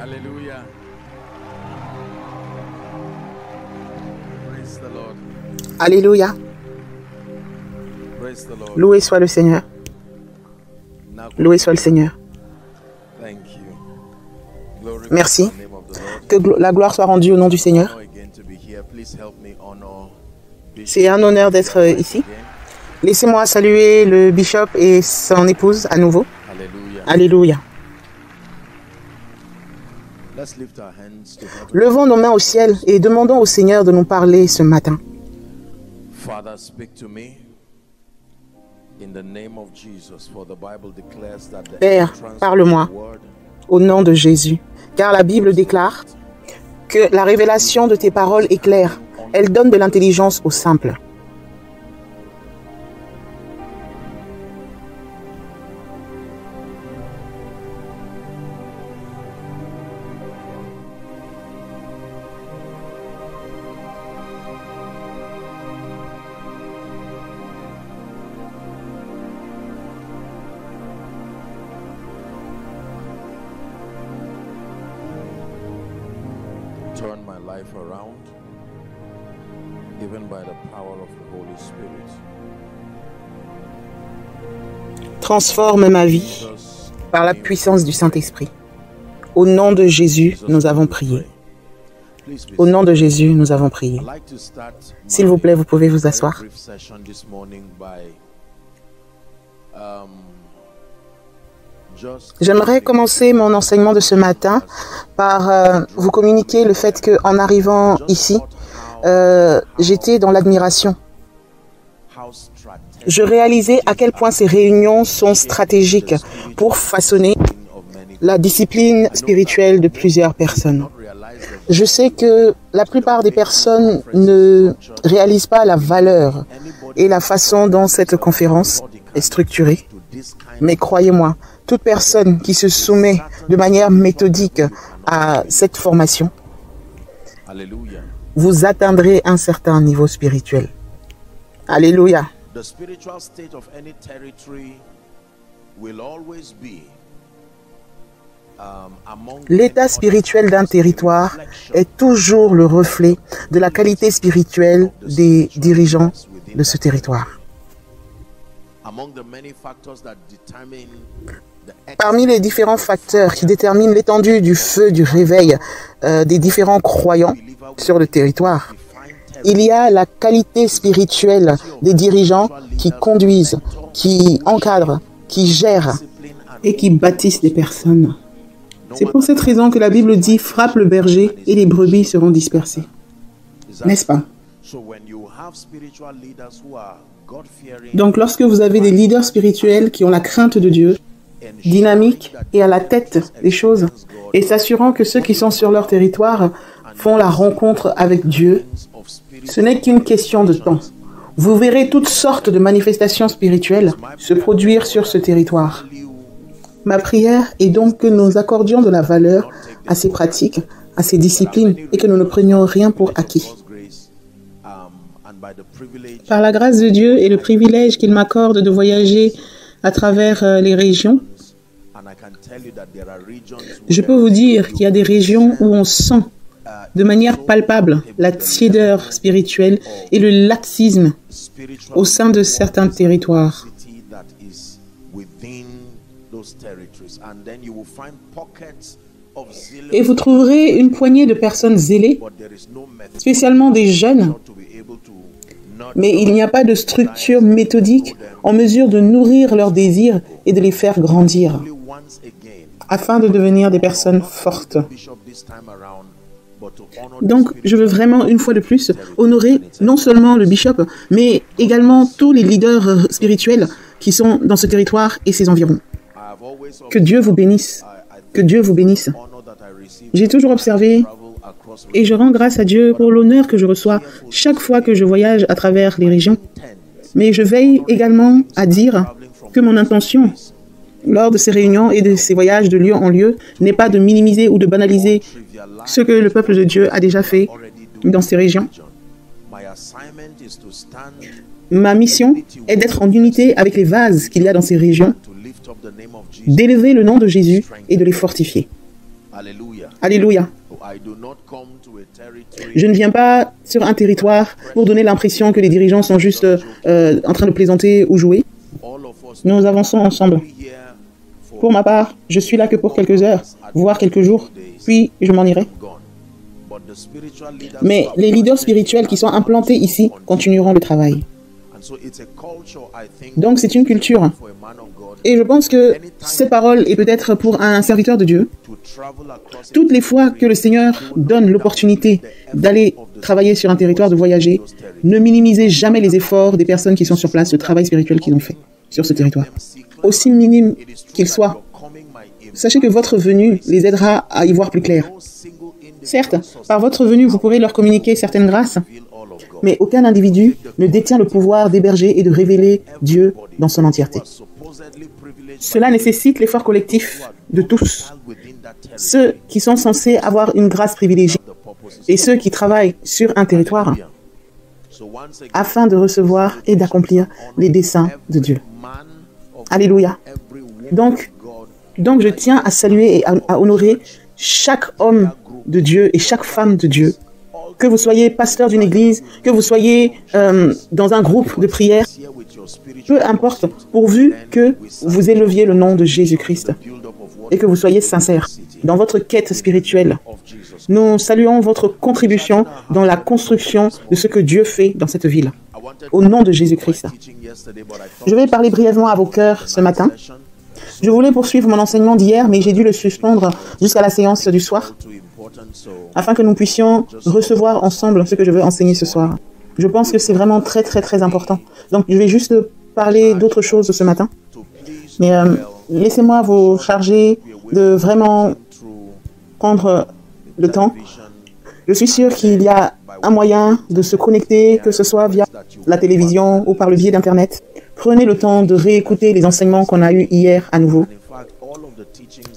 Hallelujah. Praise the Lord. Alléluia. Praise the Lord. Loué soit le Seigneur. Now, Loué soit le Seigneur. thank you. Glory Merci. to the name of the Lord. Que la gloire soit rendue au nom du Seigneur. Now again to be here. Please help me honor Bishop. C'est un honneur d'être ici. Again. Laissez-moi saluer le bishop et son épouse à nouveau. Hallelujah. Alléluia. Let's lift our hands to heaven. Levons nos mains au ciel et demandons au Seigneur de nous parler ce matin. Father, speak to me in the name of Jesus, for the Bible declares that the Père, entrance parle-moi. of the word Au nom de Jésus. Car la Bible déclare que la révélation de tes paroles est claire. Elle donne de l'intelligence aux simples. turn my life around, even by the power of the Holy Spirit. Transforme ma vie Jesus, par la puissance du Saint-Esprit. Au nom de Jésus, nous avons prié. please be Au nom de Jésus, nous avons prié. I'd like to start S'il vous my plaît, vous pouvez vous very asseoir. brief session this morning by just J'aimerais commencer mon enseignement de ce matin par vous communiquer le fait qu'en arrivant ici, j'étais dans l'admiration. how strategic Je réalisais à quel point ces réunions sont stratégiques pour façonner of many la discipline spirituelle de plusieurs personnes. realize that Je sais que la plupart des personnes ne réalisent pas la valeur et la façon dont cette conférence est structurée. to this kind Mais croyez-moi, toute personne qui se soumet de manière méthodique à cette formation, hallelujah. vous atteindrez un certain niveau spirituel. Alléluia. The spiritual state of any territory will always be among L'état spirituel d'un territoire est toujours le reflet de la qualité spirituelle des dirigeants de ce territoire. among the many factors that determine the Parmi les différents facteurs qui déterminent l'étendue du feu du réveil des différents croyants sur le territoire, il y a la qualité spirituelle des dirigeants qui conduisent, qui encadrent, qui gèrent et qui bâtissent des personnes. C'est pour cette raison que la Bible dit « frappe le berger et les brebis seront dispersées ». N'est-ce pas? So when you have spiritual leaders who are God-fearing Donc lorsque vous avez des leaders spirituels qui ont la crainte de Dieu, dynamiques et à la tête des choses, et s'assurant que ceux qui sont sur leur territoire font la rencontre avec Dieu, of spirit, ce n'est qu'une question de temps. Vous verrez toutes sortes de manifestations spirituelles se produire sur ce territoire. Ma prière est donc que nous accordions de la valeur à ces pratiques, à ces disciplines, et que nous ne prenions rien pour acquis. God's grace, and by the privilege Par la grâce de Dieu et le privilège qu'il m'accorde de voyager à travers les régions, and I can tell you that there are regions je peux vous dire qu'il y a des régions où on sent de manière palpable la tiédeur spirituelle et le laxisme spiritual au sein de certains territoires. city that is within those territories, and then you will find pockets of zeal, Et vous trouverez une poignée de personnes zélées, but there is no method spécialement des jeunes, to be able to not mais il n'y a pas de structure méthodique en mesure de nourrir leurs désirs et de les faire grandir, only once again afin de devenir des personnes fortes. bishop this time around, but to honor Donc, je veux vraiment, une fois de plus, honorer non seulement le bishop, mais également tous les leaders spirituels qui sont dans ce territoire et ses environs. I have always Que Dieu vous bénisse. Que Dieu vous bénisse. honor that I receive J'ai toujours observé travel across et je rends grâce à Dieu pour l'honneur que je reçois chaque fois que je voyage à travers les régions. Mais je veille également à dire que mon intention lors de ces réunions et de ces voyages de lieu en lieu n'est pas de minimiser ou de banaliser ce que le peuple de Dieu a déjà fait dans ces régions. my assignment is to stand Ma mission est d'être en unité avec les vases qu'il y a dans ces régions, to lift up the name of Jesus. d'élever le nom de Jésus et de les fortifier. Hallelujah. Alléluia. Je ne viens pas sur un territoire pour donner l'impression que les dirigeants sont juste en train de plaisanter ou jouer. Nous avançons ensemble. Pour ma part, je suis là que pour quelques heures, voire quelques jours, puis je m'en irai. Mais les leaders spirituels qui sont implantés ici continueront le travail. Donc c'est une culture. Et je pense que cette parole est peut-être pour un serviteur de Dieu. Toutes les fois que le Seigneur donne l'opportunité d'aller travailler sur un territoire, de voyager, ne minimisez jamais les efforts des personnes qui sont sur place, le travail spirituel qu'ils ont fait sur ce territoire. Aussi minime qu'il soit, sachez que votre venue les aidera à y voir plus clair. Certes, par votre venue, vous pourrez leur communiquer certaines grâces, mais aucun individu ne détient le pouvoir d'héberger et de révéler Dieu dans son entièreté. Cela nécessite l'effort collectif de tous, ceux qui sont censés avoir une grâce privilégiée et ceux qui travaillent sur un territoire afin de recevoir et d'accomplir les desseins de Dieu. Alléluia. Donc je tiens à saluer et à honorer chaque homme de Dieu et chaque femme de Dieu. Que vous soyez pasteur d'une église, que vous soyez dans un groupe de prière, peu importe, pourvu que vous éleviez le nom de Jésus-Christ et que vous soyez sincères dans votre quête spirituelle. Nous saluons votre contribution dans la construction de ce que Dieu fait dans cette ville. Au nom de Jésus-Christ. Je vais parler brièvement à vos cœurs ce matin. Je voulais poursuivre mon enseignement d'hier, mais j'ai dû le suspendre jusqu'à la séance du soir, afin que nous puissions recevoir ensemble ce que je veux enseigner ce soir. Je pense que c'est vraiment très, très, très important. Donc, je vais juste parler d'autres choses ce matin. Mais laissez-moi vous charger de vraiment prendre le temps. Je suis sûr qu'il y a un moyen de se connecter, que ce soit via la télévision ou par le biais d'Internet. Prenez le temps de réécouter les enseignements qu'on a eus hier à nouveau.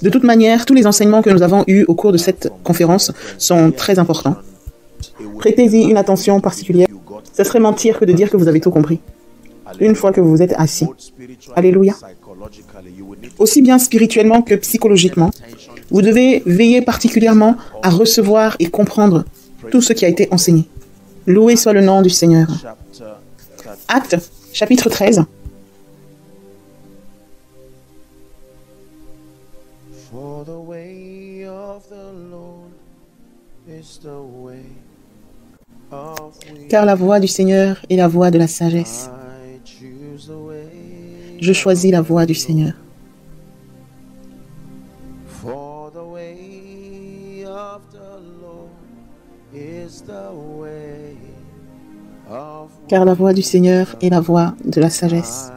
De toute manière, tous les enseignements que nous avons eus au cours de cette conférence sont très importants. Prêtez-y une attention particulière. Ce serait mentir que de dire que vous avez tout compris. Une fois que vous vous êtes assis. Alléluia. Aussi bien spirituellement que psychologiquement, vous devez veiller particulièrement à recevoir et comprendre tout ce qui a été enseigné. Loué soit le nom du Seigneur. Actes, chapitre 13. Car la voie du Seigneur est la voie de la sagesse. Je choisis la voie du Seigneur. Car la voie du Seigneur est la voie de la sagesse.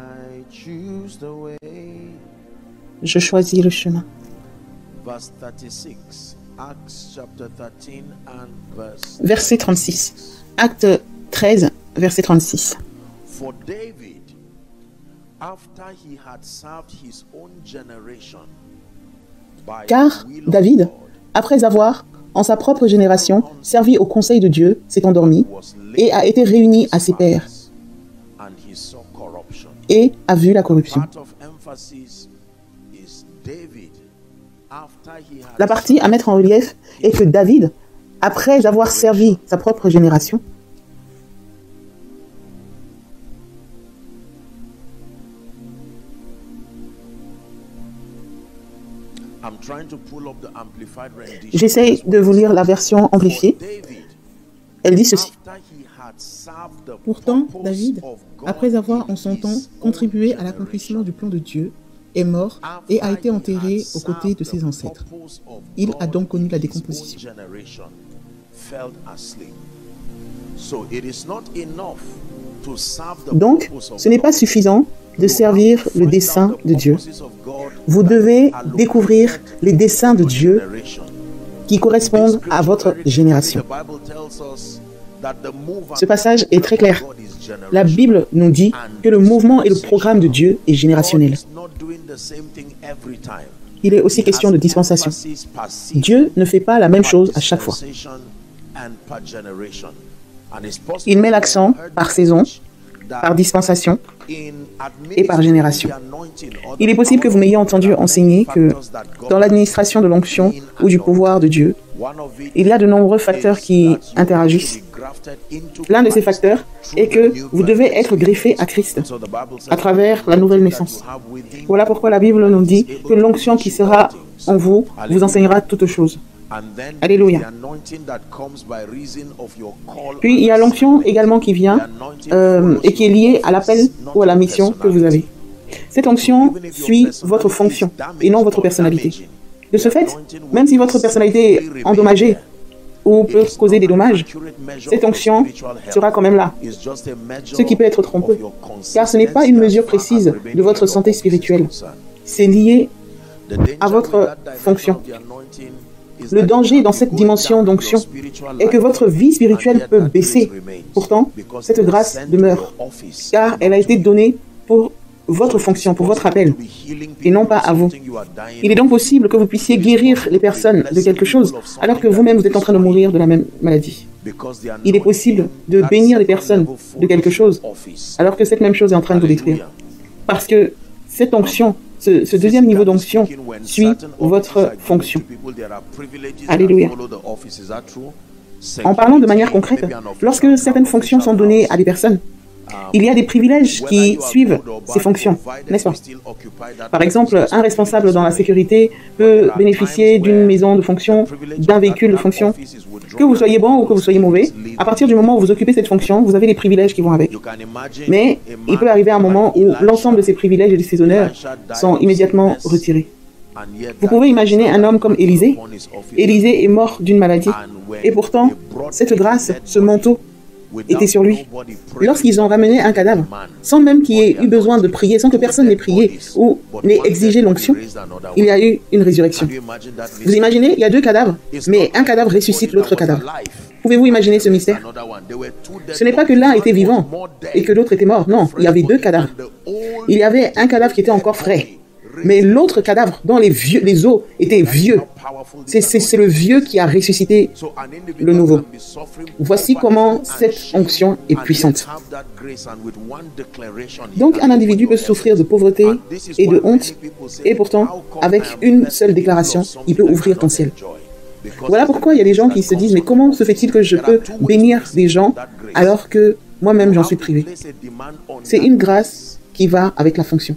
Je choisis le chemin. Verset 36. Acte 13, verset 36. Car David, après avoir, en sa propre génération, servi au conseil de Dieu, s'est endormi et a été réuni à ses pairs et a vu la corruption. La partie à mettre en relief est que David, après avoir servi sa propre génération, j'essaie de vous lire la version amplifiée. Elle dit ceci. Pourtant, David, après avoir en son temps contribué à l'accomplissement du plan de Dieu, est mort et a été enterré aux côtés de ses ancêtres. Il a donc connu la décomposition. Donc, ce n'est pas suffisant de servir le dessein de Dieu. Vous devez découvrir les desseins de Dieu qui correspondent à votre génération. Ce passage est très clair. La Bible nous dit que le mouvement et le programme de Dieu est générationnel. Il est aussi question de dispensation. Dieu ne fait pas la même chose à chaque fois. Il met l'accent par saison, par dispensation et par génération. Il est possible que vous m'ayez entendu enseigner que dans l'administration de l'onction ou du pouvoir de Dieu, Il y a de nombreux facteurs qui interagissent. L'un de ces facteurs est que vous devez être greffé à Christ à travers la nouvelle naissance. Voilà pourquoi la Bible nous dit que l'onction qui sera en vous vous enseignera toutes choses. Alléluia. Puis il y a l'onction également qui vient et qui est liée à l'appel ou à la mission que vous avez. Cette onction suit votre fonction et non votre personnalité. De ce fait, même si votre personnalité est endommagée ou peut causer des dommages, cette onction sera quand même là, ce qui peut être trompeux, car ce n'est pas une mesure précise de votre santé spirituelle. C'est lié à votre fonction. Le danger dans cette dimension d'onction est que votre vie spirituelle peut baisser. Pourtant, cette grâce demeure, car elle a été donnée pour votre fonction, pour votre appel, et non pas à vous. Il est donc possible que vous puissiez guérir les personnes de quelque chose, alors que vous-même vous êtes en train de mourir de la même maladie. Il est possible de bénir les personnes de quelque chose, alors que cette même chose est en train de vous détruire. Parce que cette onction, ce deuxième niveau d'onction suit votre fonction. Alléluia. En parlant de manière concrète, lorsque certaines fonctions sont données à des personnes, il y a des privilèges qui suivent ces fonctions, n'est-ce pas? Par exemple, un responsable dans la sécurité peut bénéficier d'une maison de fonction, d'un véhicule de fonction. Que vous soyez bon ou que vous soyez mauvais, à partir du moment où vous occupez cette fonction, vous avez les privilèges qui vont avec. Mais il peut arriver un moment où l'ensemble de ces privilèges et de ces honneurs sont immédiatement retirés. Vous pouvez imaginer un homme comme Élisée. Élisée est mort d'une maladie. Et pourtant, cette grâce, ce manteau, était sur lui. Lorsqu'ils ont ramené un cadavre, sans même qu'il ait eu besoin de prier, sans que personne n'ait prié ou n'ait exigé l'onction, il y a eu une résurrection. Vous imaginez, il y a deux cadavres, mais un cadavre ressuscite l'autre cadavre. Pouvez-vous imaginer ce mystère? Ce n'est pas que l'un était vivant et que l'autre était mort. Non, il y avait deux cadavres. Il y avait un cadavre qui était encore frais, mais l'autre cadavre dont les os étaient vieux. C'est le vieux qui a ressuscité le nouveau. Voici comment cette onction est puissante. Donc un individu peut souffrir de pauvreté et de honte, et pourtant, avec une seule déclaration, il peut ouvrir ton ciel. Voilà pourquoi il y a des gens qui se disent, mais comment se fait-il que je peux bénir des gens alors que moi-même j'en suis privé? C'est une grâce qui va avec la fonction.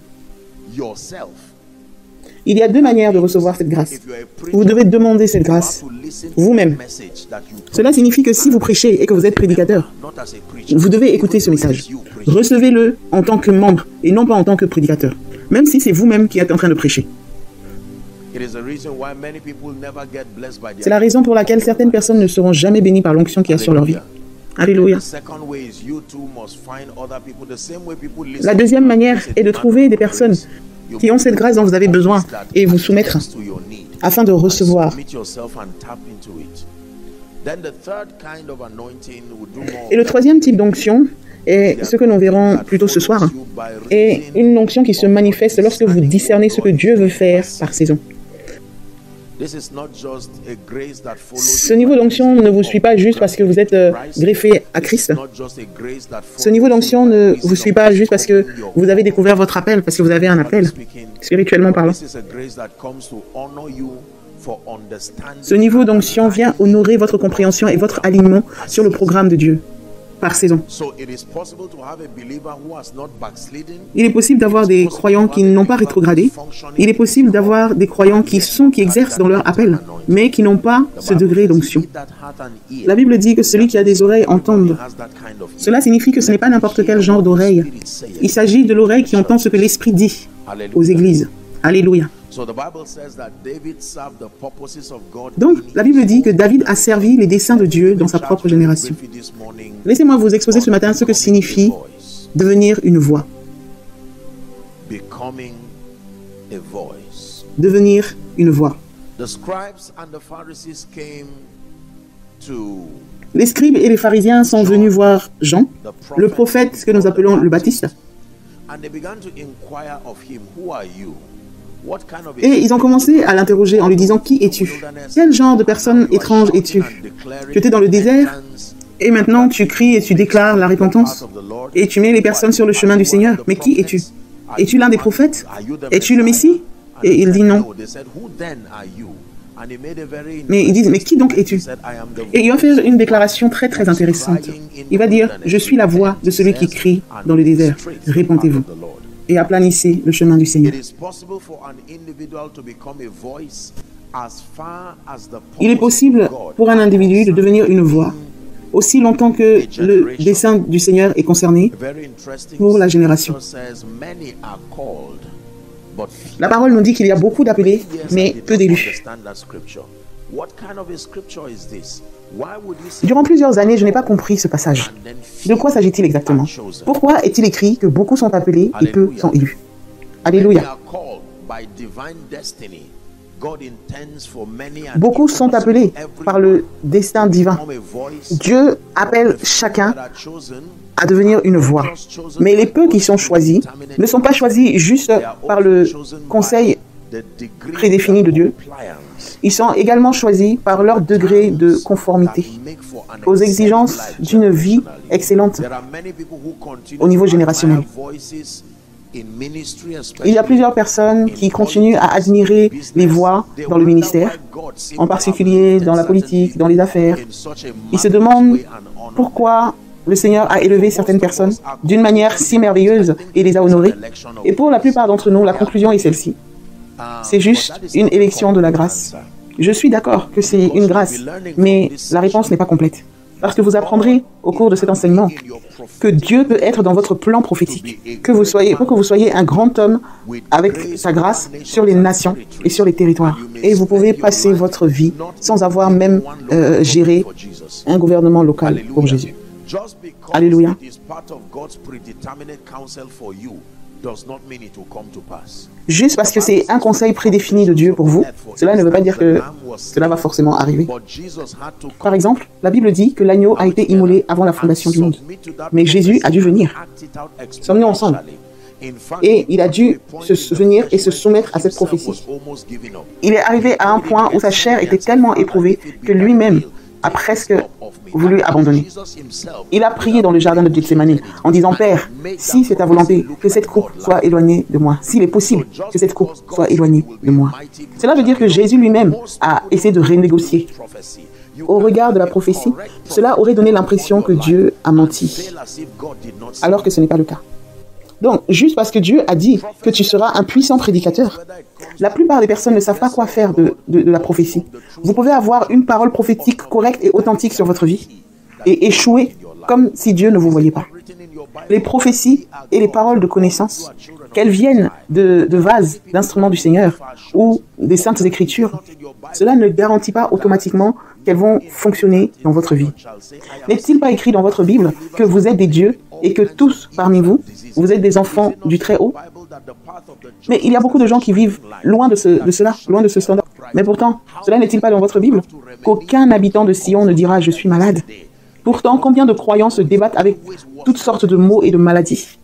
Il y a deux manières de recevoir cette grâce. Vous devez demander cette grâce vous-même. Cela signifie que si vous prêchez et que vous êtes prédicateur, vous devez écouter ce message. Recevez-le en tant que membre et non pas en tant que prédicateur, même si c'est vous-même qui êtes en train de prêcher. C'est la raison pour laquelle certaines personnes ne seront jamais bénies par l'onction qui est sur leur vie. Alléluia. La deuxième manière est de trouver des personnes qui ont cette grâce dont vous avez besoin et vous soumettre afin de recevoir. Et le troisième type d'onction est ce que nous verrons plus tôt ce soir, est une onction qui se manifeste lorsque vous discernez ce que Dieu veut faire par saison. Ce niveau d'onction ne vous suit pas juste parce que vous êtes greffé à Christ. Ce niveau d'onction ne vous suit pas juste parce que vous avez découvert votre appel, parce que vous avez un appel, spirituellement parlant. Ce niveau d'onction vient honorer votre compréhension et votre alignement sur le programme de Dieu par saison. Il est possible d'avoir des croyants qui n'ont pas rétrogradé. Il est possible d'avoir des croyants qui exercent dans leur appel, mais qui n'ont pas ce degré d'onction. La Bible dit que celui qui a des oreilles entende. Cela signifie que ce n'est pas n'importe quel genre d'oreille. Il s'agit de l'oreille qui entend ce que l'Esprit dit aux églises. Alléluia. Donc, la Bible dit que David a servi les desseins de Dieu dans sa propre génération. Laissez-moi vous exposer ce matin ce que signifie devenir une voix. Devenir une voix. Les scribes et les pharisiens sont venus voir Jean, le prophète que nous appelons le Baptiste. Et ils ont commencé à l'interroger en lui disant « Qui es-tu? Quel genre de personne étrange es-tu? Tu étais dans le désert et maintenant tu cries et tu déclares la repentance et tu mets les personnes sur le chemin du Seigneur. Mais qui es-tu? Es-tu l'un des prophètes? Es-tu le Messie ?» Et il dit non. Mais ils disent, mais qui donc es-tu? Et il va faire une déclaration très très intéressante. Il va dire, je suis la voix de celui qui crie dans le désert. Répondez-vous et aplanissez le chemin du Seigneur. Il est possible pour un individu de devenir une voix aussi longtemps que le dessein du Seigneur est concerné pour la génération. La parole nous dit qu'il y a beaucoup d'appelés, mais peu d'élus. Durant plusieurs années, je n'ai pas compris ce passage. De quoi s'agit-il exactement? Pourquoi est-il écrit que beaucoup sont appelés et peu sont élus? Alléluia. Beaucoup sont appelés par le destin divin. Dieu appelle chacun à devenir une voix. Mais les peu qui sont choisis ne sont pas choisis juste par le conseil prédéfini de Dieu. Ils sont également choisis par leur degré de conformité aux exigences d'une vie excellente au niveau générationnel. Il y a plusieurs personnes qui continuent à admirer les voix dans le ministère, en particulier dans la politique, dans les affaires. Ils se demandent pourquoi le Seigneur a élevé certaines personnes d'une manière si merveilleuse et les a honorées. Et pour la plupart d'entre nous, la conclusion est celle-ci. C'est juste une élection de la grâce. Je suis d'accord que c'est une grâce, mais la réponse n'est pas complète. Parce que vous apprendrez au cours de cet enseignement que Dieu peut être dans votre plan prophétique, pour que vous soyez un grand homme avec sa grâce sur les nations et sur les territoires. Et vous pouvez passer votre vie sans avoir même géré un gouvernement local pour Jésus. Alléluia. Juste parce que c'est un conseil prédéfini de Dieu pour vous, cela ne veut pas dire que cela va forcément arriver. Par exemple, la Bible dit que l'agneau a été immolé avant la fondation du monde. Mais Jésus a dû venir. Sommes-nous ensemble? Et il a dû venir et se soumettre à cette prophétie. Il est arrivé à un point où sa chair était tellement éprouvée que lui-même a presque voulu abandonner. Il a prié dans le jardin de Gethsémani en disant, Père, si c'est ta volonté, que cette coupe soit éloignée de moi. S'il est possible que cette coupe soit éloignée de moi. Cela veut dire que Jésus lui-même a essayé de renégocier. Au regard de la prophétie, cela aurait donné l'impression que Dieu a menti, alors que ce n'est pas le cas. Donc, juste parce que Dieu a dit que tu seras un puissant prédicateur, la plupart des personnes ne savent pas quoi faire de la prophétie. Vous pouvez avoir une parole prophétique correcte et authentique sur votre vie et échouer comme si Dieu ne vous voyait pas. Les prophéties et les paroles de connaissance, qu'elles viennent de vases, d'instruments du Seigneur ou des saintes écritures, cela ne garantit pas automatiquement qu'elles vont fonctionner dans votre vie. N'est-il pas écrit dans votre Bible que vous êtes des dieux et que tous parmi vous, vous êtes des enfants du Très-Haut? Mais il y a beaucoup de gens qui vivent loin de cela, loin de ce standard. Mais pourtant, cela n'est-il pas dans votre Bible qu'aucun habitant de Sion ne dira « je suis malade ». Pourtant, combien de croyants se débattent avec toutes sortes de maux et de maladies?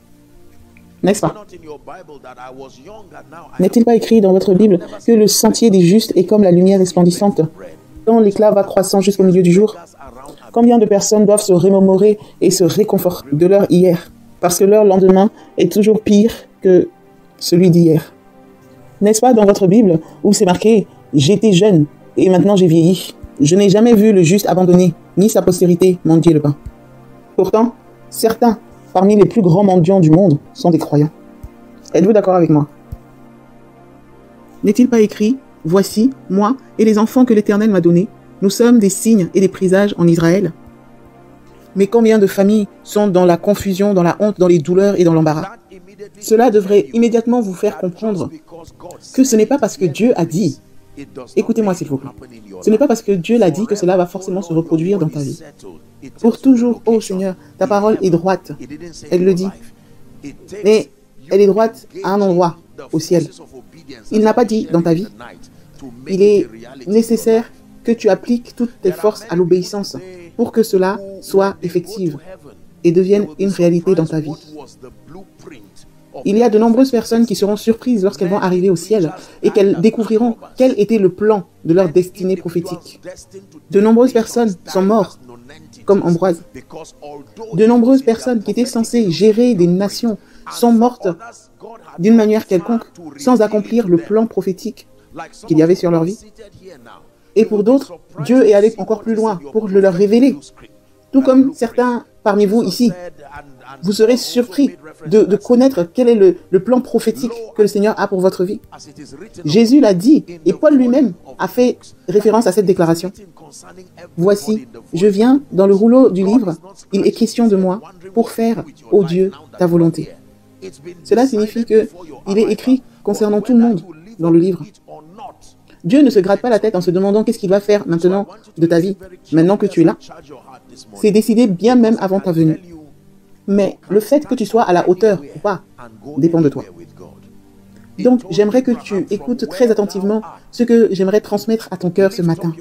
N'est-ce pas? N'est-il pas écrit dans votre Bible que le sentier des justes est comme la lumière resplendissante, dont l'éclat va croissant jusqu'au milieu du jour? Combien de personnes doivent se remémorer et se réconforter de leur hier, parce que leur lendemain est toujours pire que celui d'hier? N'est-ce pas dans votre Bible où c'est marqué « J'étais jeune et maintenant j'ai vieilli. Je n'ai jamais vu le juste abandonné, ni sa postérité mendier le pain. » Pourtant, certains parmi les plus grands mendiants du monde sont des croyants. Êtes-vous d'accord avec moi? N'est-il pas écrit « Voici, moi et les enfants que l'Éternel m'a donnés, nous sommes des signes et des présages en Israël ?» Mais combien de familles sont dans la confusion, dans la honte, dans les douleurs et dans l'embarras? Cela devrait immédiatement vous faire comprendre que ce n'est pas parce que Dieu a dit, écoutez-moi s'il vous plaît, ce n'est pas parce que Dieu l'a dit que cela va forcément se reproduire dans ta vie. Pour toujours, ô Seigneur, ta parole est droite, elle le dit, mais elle est droite à un endroit, au ciel. Il n'a pas dit dans ta vie. Il est nécessaire que tu appliques toutes tes forces à l'obéissance pour que cela soit effectif et devienne une réalité dans ta vie. Il y a de nombreuses personnes qui seront surprises lorsqu'elles vont arriver au ciel et qu'elles découvriront quel était le plan de leur destinée prophétique. De nombreuses personnes sont mortes, comme Ambroise. De nombreuses personnes qui étaient censées gérer des nations sont mortes d'une manière quelconque, sans accomplir le plan prophétique qu'il y avait sur leur vie. Et pour d'autres, Dieu est allé encore plus loin pour le leur révéler. Tout comme certains parmi vous ici, vous serez surpris de connaître quel est le plan prophétique que le Seigneur a pour votre vie. Jésus l'a dit, et Paul lui-même a fait référence à cette déclaration. Voici, je viens dans le rouleau du livre, il est question de moi pour faire, ô Dieu, ta volonté. Cela signifie qu'il est écrit concernant tout le monde dans le livre. Dieu ne se gratte pas la tête en se demandant qu'est-ce qu'il va faire maintenant de ta vie, maintenant que tu es là. C'est décidé bien même avant ta venue. Mais le fait que tu sois à la hauteur ou pas dépend de toi. Donc, j'aimerais que tu écoutes très attentivement ce que j'aimerais transmettre à ton cœur ce matin.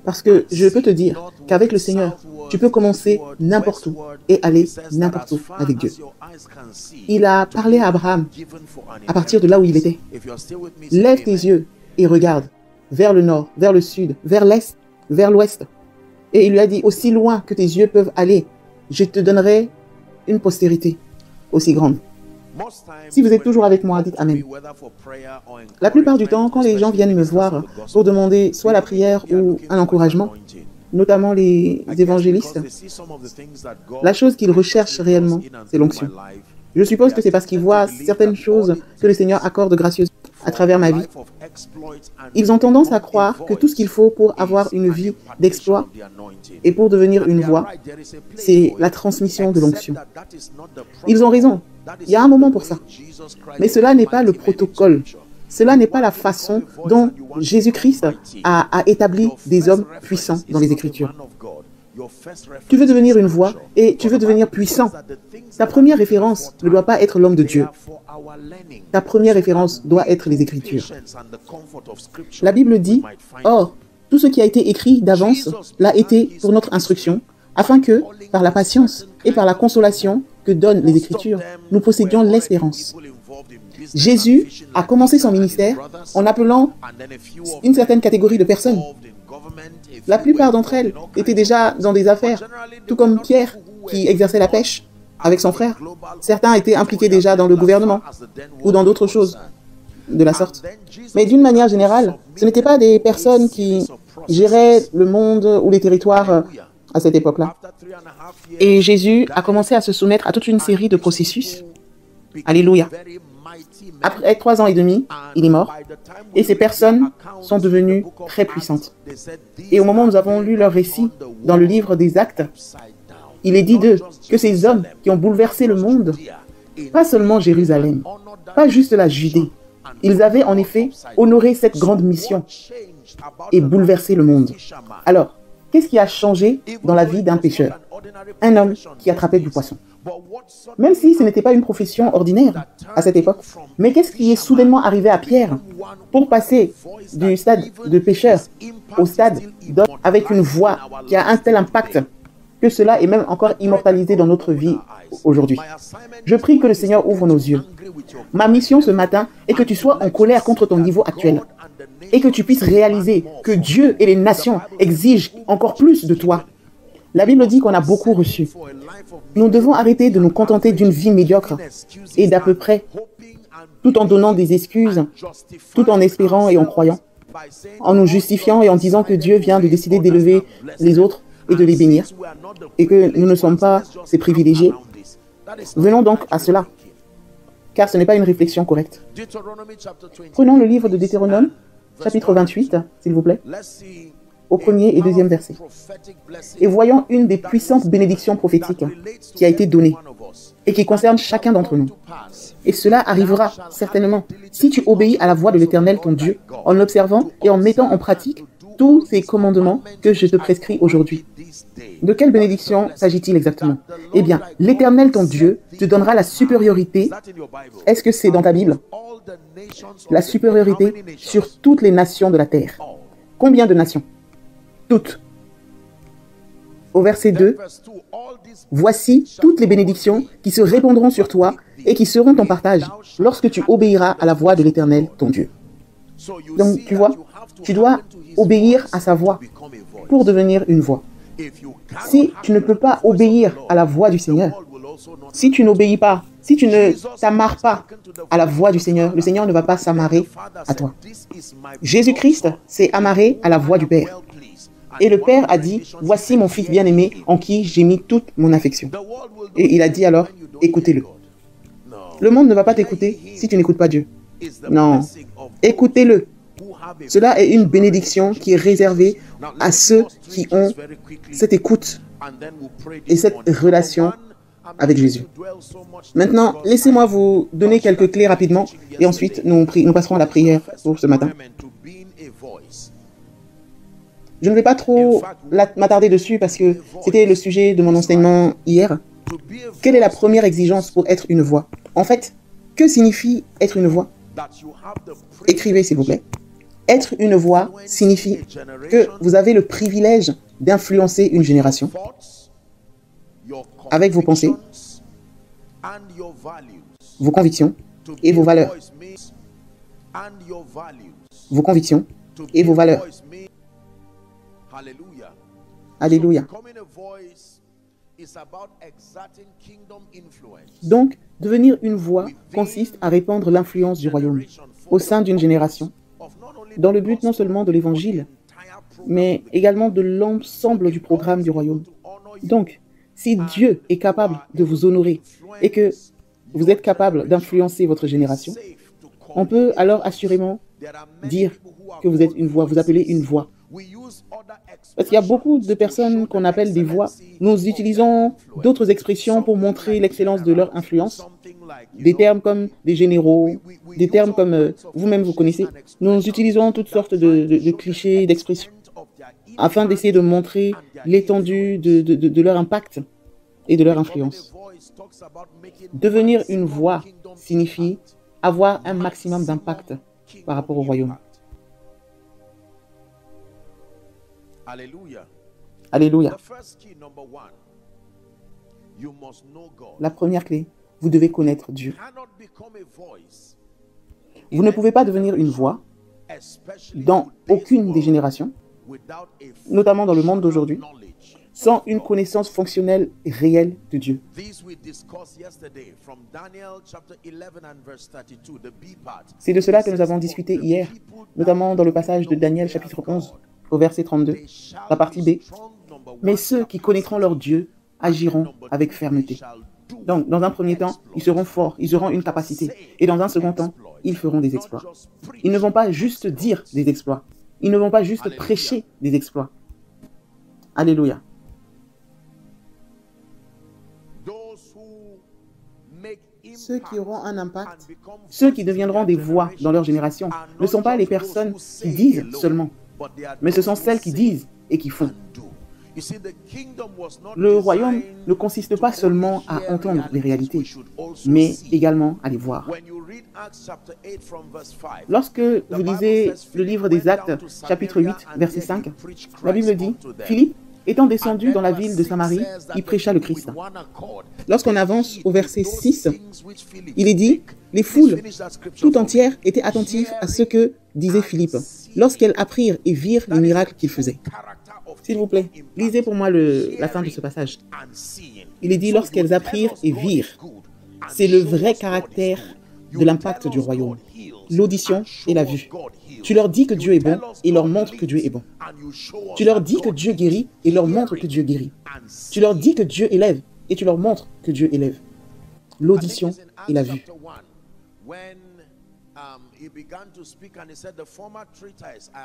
Parce que je peux te dire qu'avec le Seigneur, tu peux commencer n'importe où et aller n'importe où avec Dieu. Il a parlé à Abraham à partir de là où il était. Lève tes yeux et regarde vers le nord, vers le sud, vers l'est, vers l'ouest. Et il lui a dit, aussi loin que tes yeux peuvent aller, je te donnerai une postérité aussi grande. Si vous êtes toujours avec moi, dites Amen. La plupart du temps, quand les gens viennent me voir pour demander soit la prière ou un encouragement, notamment les évangélistes, la chose qu'ils recherchent réellement, c'est l'onction. Je suppose que c'est parce qu'ils voient certaines choses que le Seigneur accorde gracieusement à travers ma vie. Ils ont tendance à croire que tout ce qu'il faut pour avoir une vie d'exploit et pour devenir une voix, c'est la transmission de l'onction. Ils ont raison. Il y a un moment pour ça. Mais cela n'est pas le protocole. Cela n'est pas la façon dont Jésus-Christ a établi des hommes puissants dans les Écritures. Tu veux devenir une voix et tu veux devenir puissant. Ta première référence ne doit pas être l'homme de Dieu. Ta première référence doit être les Écritures. La Bible dit, « Or, tout ce qui a été écrit d'avance l'a été pour notre instruction, afin que, par la patience et par la consolation que donnent les Écritures, nous possédions l'espérance. » Jésus a commencé son ministère en appelant une certaine catégorie de personnes. La plupart d'entre elles étaient déjà dans des affaires, tout comme Pierre qui exerçait la pêche avec son frère. Certains étaient impliqués déjà dans le gouvernement ou dans d'autres choses de la sorte. Mais d'une manière générale, ce n'étaient pas des personnes qui géraient le monde ou les territoires à cette époque-là. Et Jésus a commencé à se soumettre à toute une série de processus. Alléluia. Après 3 ans et demi, il est mort. Et ces personnes sont devenues très puissantes. Et au moment où nous avons lu leur récit dans le livre des Actes, il est dit d'eux que ces hommes qui ont bouleversé le monde, pas seulement Jérusalem, pas juste la Judée, ils avaient en effet honoré cette grande mission et bouleversé le monde. Alors, qu'est-ce qui a changé dans la vie d'un pêcheur? Un homme qui attrapait du poisson. Même si ce n'était pas une profession ordinaire à cette époque. Mais qu'est-ce qui est soudainement arrivé à Pierre pour passer du stade de pêcheur au stade d'homme avec une voix qui a un tel impact que cela est même encore immortalisé dans notre vie aujourd'hui? Je prie que le Seigneur ouvre nos yeux. Ma mission ce matin est que tu sois en colère contre ton niveau actuel et que tu puisses réaliser que Dieu et les nations exigent encore plus de toi. La Bible dit qu'on a beaucoup reçu. Nous devons arrêter de nous contenter d'une vie médiocre et d'à peu près, tout en donnant des excuses, tout en espérant et en croyant, en nous justifiant et en disant que Dieu vient de décider d'élever les autres et de les bénir, et que nous ne sommes pas ces privilégiés. Venons donc à cela, car ce n'est pas une réflexion correcte. Prenons le livre de Deutéronome, chapitre 28, s'il vous plaît, au premier et deuxième verset. Et voyons une des puissantes bénédictions prophétiques qui a été donnée et qui concerne chacun d'entre nous. Et cela arrivera certainement si tu obéis à la voix de l'Éternel ton Dieu en observant et en mettant en pratique tous ces commandements que je te prescris aujourd'hui. De quelle bénédiction s'agit-il exactement? Eh bien, l'Éternel ton Dieu te donnera la supériorité. Est-ce que c'est dans ta Bible? La supériorité sur toutes les nations de la terre. Combien de nations? Toutes. Au verset 2, voici toutes les bénédictions qui se répandront sur toi et qui seront ton partage lorsque tu obéiras à la voix de l'Éternel, ton Dieu. Donc, tu vois, tu dois obéir à sa voix pour devenir une voix. Si tu ne peux pas obéir à la voix du Seigneur, si tu n'obéis pas Si tu ne t'amarres pas à la voix du Seigneur, le Seigneur ne va pas s'amarrer à toi. Jésus-Christ s'est amarré à la voix du Père. Et le Père a dit, « Voici mon Fils bien-aimé en qui j'ai mis toute mon affection. » Et il a dit alors, « Écoutez-le. » Le monde ne va pas t'écouter si tu n'écoutes pas Dieu. Non, écoutez-le. Cela est une bénédiction qui est réservée à ceux qui ont cette écoute et cette relation avec Jésus. Maintenant, laissez-moi vous donner quelques clés rapidement et ensuite nous passerons à la prière pour ce matin. Je ne vais pas trop m'attarder dessus parce que c'était le sujet de mon enseignement hier. Quelle est la première exigence pour être une voix? En fait, que signifie être une voix? Écrivez s'il vous plaît. Être une voix signifie que vous avez le privilège d'influencer une génération avec vos pensées, vos convictions et vos valeurs. Vos convictions et vos valeurs. Alléluia. Donc, devenir une voix consiste à répandre l'influence du royaume au sein d'une génération, dans le but non seulement de l'évangile, mais également de l'ensemble du programme du royaume. Donc, si Dieu est capable de vous honorer et que vous êtes capable d'influencer votre génération, on peut alors assurément dire que vous êtes une voix, vous appelez une voix. Parce qu'il y a beaucoup de personnes qu'on appelle des voix. Nous utilisons d'autres expressions pour montrer l'excellence de leur influence. Des termes comme des généraux, des termes comme vous-même vous connaissez. Nous utilisons toutes sortes de clichés, d'expressions, afin d'essayer de montrer l'étendue de leur impact et de leur influence. Devenir une voix signifie avoir un maximum d'impact par rapport au royaume. Alléluia. La première clé, vous devez connaître Dieu. Vous ne pouvez pas devenir une voix dans aucune des générations, notamment dans le monde d'aujourd'hui, sans une connaissance fonctionnelle et réelle de Dieu. C'est de cela que nous avons discuté hier, notamment dans le passage de Daniel chapitre 11, au verset 32, la partie B. Mais ceux qui connaîtront leur Dieu agiront avec fermeté. Donc, dans un premier temps, ils seront forts, ils auront une capacité. Et dans un second temps, ils feront des exploits. Ils ne vont pas juste dire des exploits. Ils ne vont pas juste prêcher des exploits. Alléluia. Ceux qui auront un impact, ceux qui deviendront des voix dans leur génération, ne sont pas les personnes qui disent seulement, mais ce sont celles qui disent et qui font. Le royaume ne consiste pas seulement à entendre les réalités, mais également à les voir. Lorsque vous lisez le livre des Actes, chapitre 8, verset 5, la Bible dit « Philippe, étant descendu dans la ville de Samarie, il prêcha le Christ. » Lorsqu'on avance au verset 6, il est dit « Les foules tout entières étaient attentives à ce que disait Philippe, lorsqu'elles apprirent et virent les miracles qu'il faisait. » S'il vous plaît, lisez pour moi la fin de ce passage. Il est dit « Lorsqu'elles apprirent et virent ». C'est le vrai caractère de l'impact du royaume. L'audition et la vue. Tu leur dis que Dieu est bon et leur montre que Dieu est bon. Tu leur dis que Dieu guérit et leur montre que Dieu guérit. Tu leur dis que Dieu élève et tu leur montres que Dieu élève. L'audition et la vue.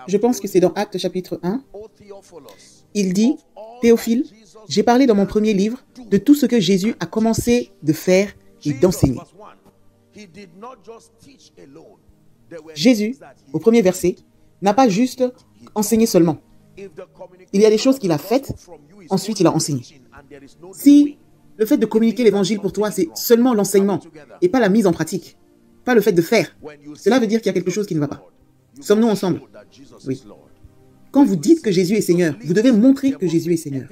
Je pense que c'est dans Actes chapitre 1. Il dit, Théophile, j'ai parlé dans mon premier livre de tout ce que Jésus a commencé de faire et d'enseigner. Jésus, au premier verset, n'a pas juste enseigné seulement. Il y a des choses qu'il a faites, ensuite il a enseigné. Si le fait de communiquer l'évangile pour toi, c'est seulement l'enseignement et pas la mise en pratique, pas le fait de faire, cela veut dire qu'il y a quelque chose qui ne va pas. Sommes-nous ensemble? Oui. Quand vous dites que Jésus est Seigneur, vous devez montrer que Jésus est Seigneur.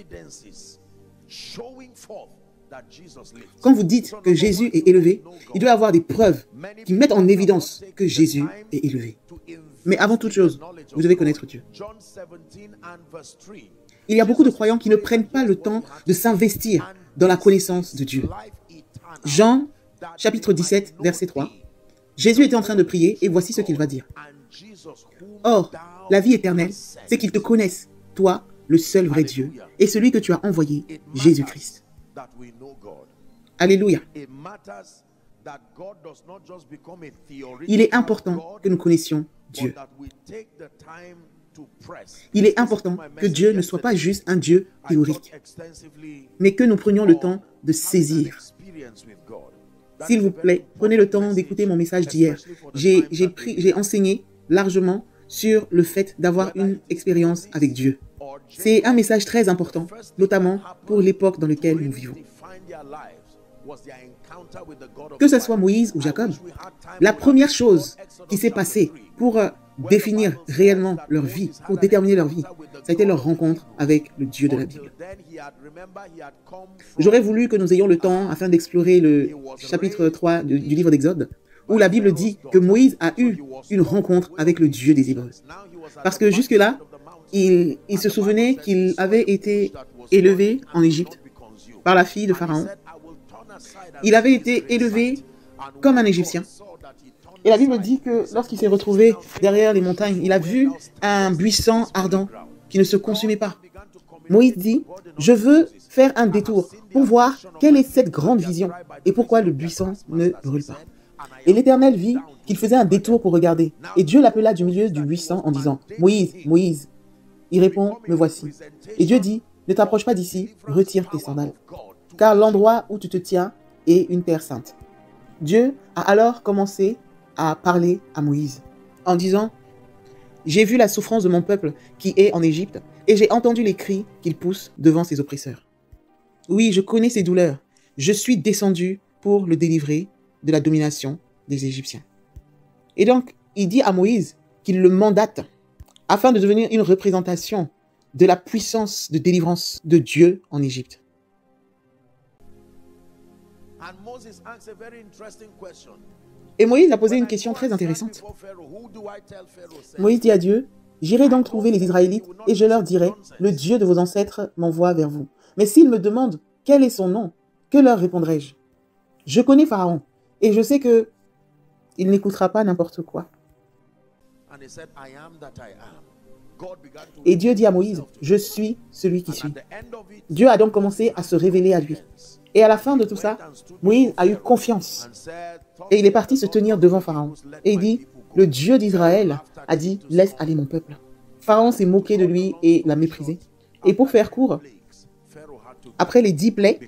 Quand vous dites que Jésus est élevé, il doit y avoir des preuves qui mettent en évidence que Jésus est élevé. Mais avant toute chose, vous devez connaître Dieu. Il y a beaucoup de croyants qui ne prennent pas le temps de s'investir dans la connaissance de Dieu. Jean chapitre 17, verset 3. Jésus était en train de prier et voici ce qu'il va dire. Or, la vie éternelle, c'est qu'ils te connaissent, toi, le seul vrai Dieu, et celui que tu as envoyé, Jésus-Christ. Alléluia. Il est important que nous connaissions Dieu. Il est important que Dieu ne soit pas juste un Dieu théorique, mais que nous prenions le temps de saisir. S'il vous plaît, prenez le temps d'écouter mon message d'hier. J'ai enseigné largement sur le fait d'avoir une expérience avec Dieu. C'est un message très important, notamment pour l'époque dans laquelle nous vivons. Que ce soit Moïse ou Jacob, la première chose qui s'est passée pour définir réellement leur vie, pour déterminer leur vie, ça a été leur rencontre avec le Dieu de la Bible. J'aurais voulu que nous ayons le temps afin d'explorer le chapitre 3 du livre d'Exode, où la Bible dit que Moïse a eu une rencontre avec le Dieu des Hébreux. Parce que jusque-là, il se souvenait qu'il avait été élevé en Égypte par la fille de Pharaon. Il avait été élevé comme un Égyptien. Et la Bible dit que lorsqu'il s'est retrouvé derrière les montagnes, il a vu un buisson ardent qui ne se consumait pas. Moïse dit, je veux faire un détour pour voir quelle est cette grande vision et pourquoi le buisson ne brûle pas. Et l'Éternel vit qu'il faisait un détour pour regarder. Et Dieu l'appela du milieu du buisson en disant, Moïse, Moïse. Il répond, me voici. Et Dieu dit, ne t'approche pas d'ici, retire tes sandales. Car l'endroit où tu te tiens est une terre sainte. Dieu a alors commencé à parler à Moïse en disant, j'ai vu la souffrance de mon peuple qui est en Égypte et j'ai entendu les cris qu'il pousse devant ses oppresseurs. Oui, je connais ses douleurs. Je suis descendu pour le délivrer de la domination des Égyptiens. Et donc, il dit à Moïse qu'il le mandate afin de devenir une représentation de la puissance de délivrance de Dieu en Égypte. Et Moïse a posé une question très intéressante. Moïse dit à Dieu, j'irai donc trouver les Israélites et je leur dirai, le Dieu de vos ancêtres m'envoie vers vous. Mais s'ils me demandent quel est son nom, que leur répondrai-je? Je connais Pharaon et je sais que il n'écoutera pas n'importe quoi. Et Dieu dit à Moïse, je suis celui qui suis. Dieu a donc commencé à se révéler à lui. Et à la fin de tout ça, Moïse a eu confiance. Et il est parti se tenir devant Pharaon. Et il dit, le Dieu d'Israël a dit, laisse aller mon peuple. Pharaon s'est moqué de lui et l'a méprisé. Et pour faire court, après les 10 plaies,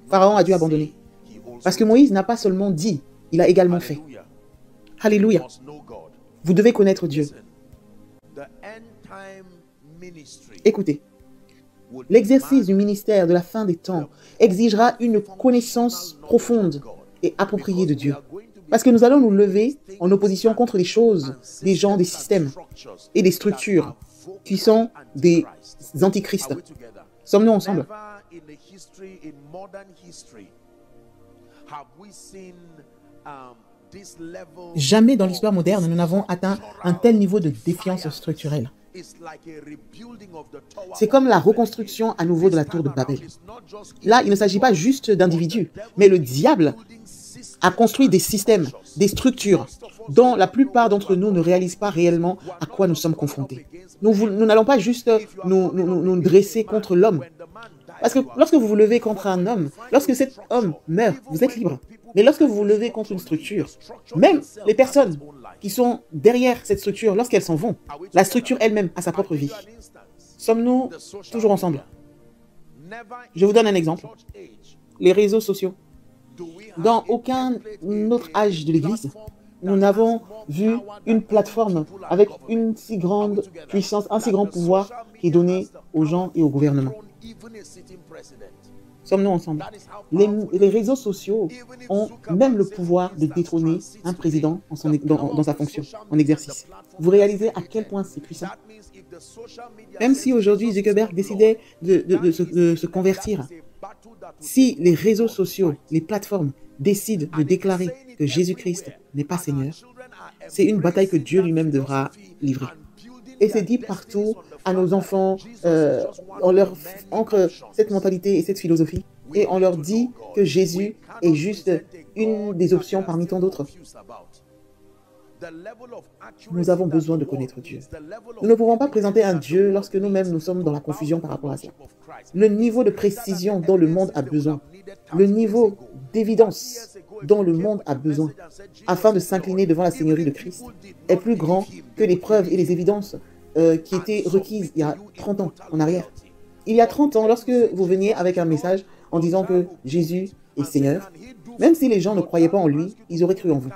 Pharaon a dû abandonner. Parce que Moïse n'a pas seulement dit, il a également fait. Alléluia. Vous devez connaître Dieu. Écoutez, l'exercice du ministère de la fin des temps exigera une connaissance profonde et appropriée de Dieu. Parce que nous allons nous lever en opposition contre les choses, des gens, des systèmes et des structures qui sont des antichrists. Sommes-nous ensemble? Jamais dans l'histoire moderne, nous n'avons atteint un tel niveau de défiance structurelle. C'est comme la reconstruction à nouveau de la tour de Babel. Là, il ne s'agit pas juste d'individus, mais le diable a construit des systèmes, des structures dont la plupart d'entre nous ne réalisent pas réellement à quoi nous sommes confrontés. Nous n'allons pas juste nous dresser contre l'homme. Parce que lorsque vous vous levez contre un homme, lorsque cet homme meurt, vous êtes libre. Mais lorsque vous vous levez contre une structure, même les personnes qui sont derrière cette structure, lorsqu'elles s'en vont, la structure elle-même a sa propre vie. Sommes-nous toujours ensemble? Je vous donne un exemple. Les réseaux sociaux. Dans aucun autre âge de l'Église, nous n'avons vu une plateforme avec une si grande puissance, un si grand pouvoir qui est donné aux gens et au gouvernement. Sommes-nous ensemble? Les réseaux sociaux ont même le pouvoir de détrôner un président dans sa fonction, en exercice. Vous réalisez à quel point c'est puissant? Même si aujourd'hui Zuckerberg décidait de se convertir, si les réseaux sociaux, les plateformes décident de déclarer que Jésus-Christ n'est pas Seigneur, c'est une bataille que Dieu lui-même devra livrer. Et c'est dit partout à nos enfants, on leur ancre cette mentalité et cette philosophie. et on leur dit que Jésus est juste une des options parmi tant d'autres. Nous avons besoin de connaître Dieu. Nous ne pouvons pas présenter un Dieu lorsque nous-mêmes nous sommes dans la confusion par rapport à ça. Le niveau de précision dont le monde a besoin, le niveau d'évidence dont le monde a besoin afin de s'incliner devant la Seigneurie de Christ est plus grand que les preuves et les évidences qui étaient requises il y a 30 ans en arrière. Il y a 30 ans, lorsque vous veniez avec un message en disant que Jésus est Seigneur, même si les gens ne croyaient pas en lui, ils auraient cru en vous.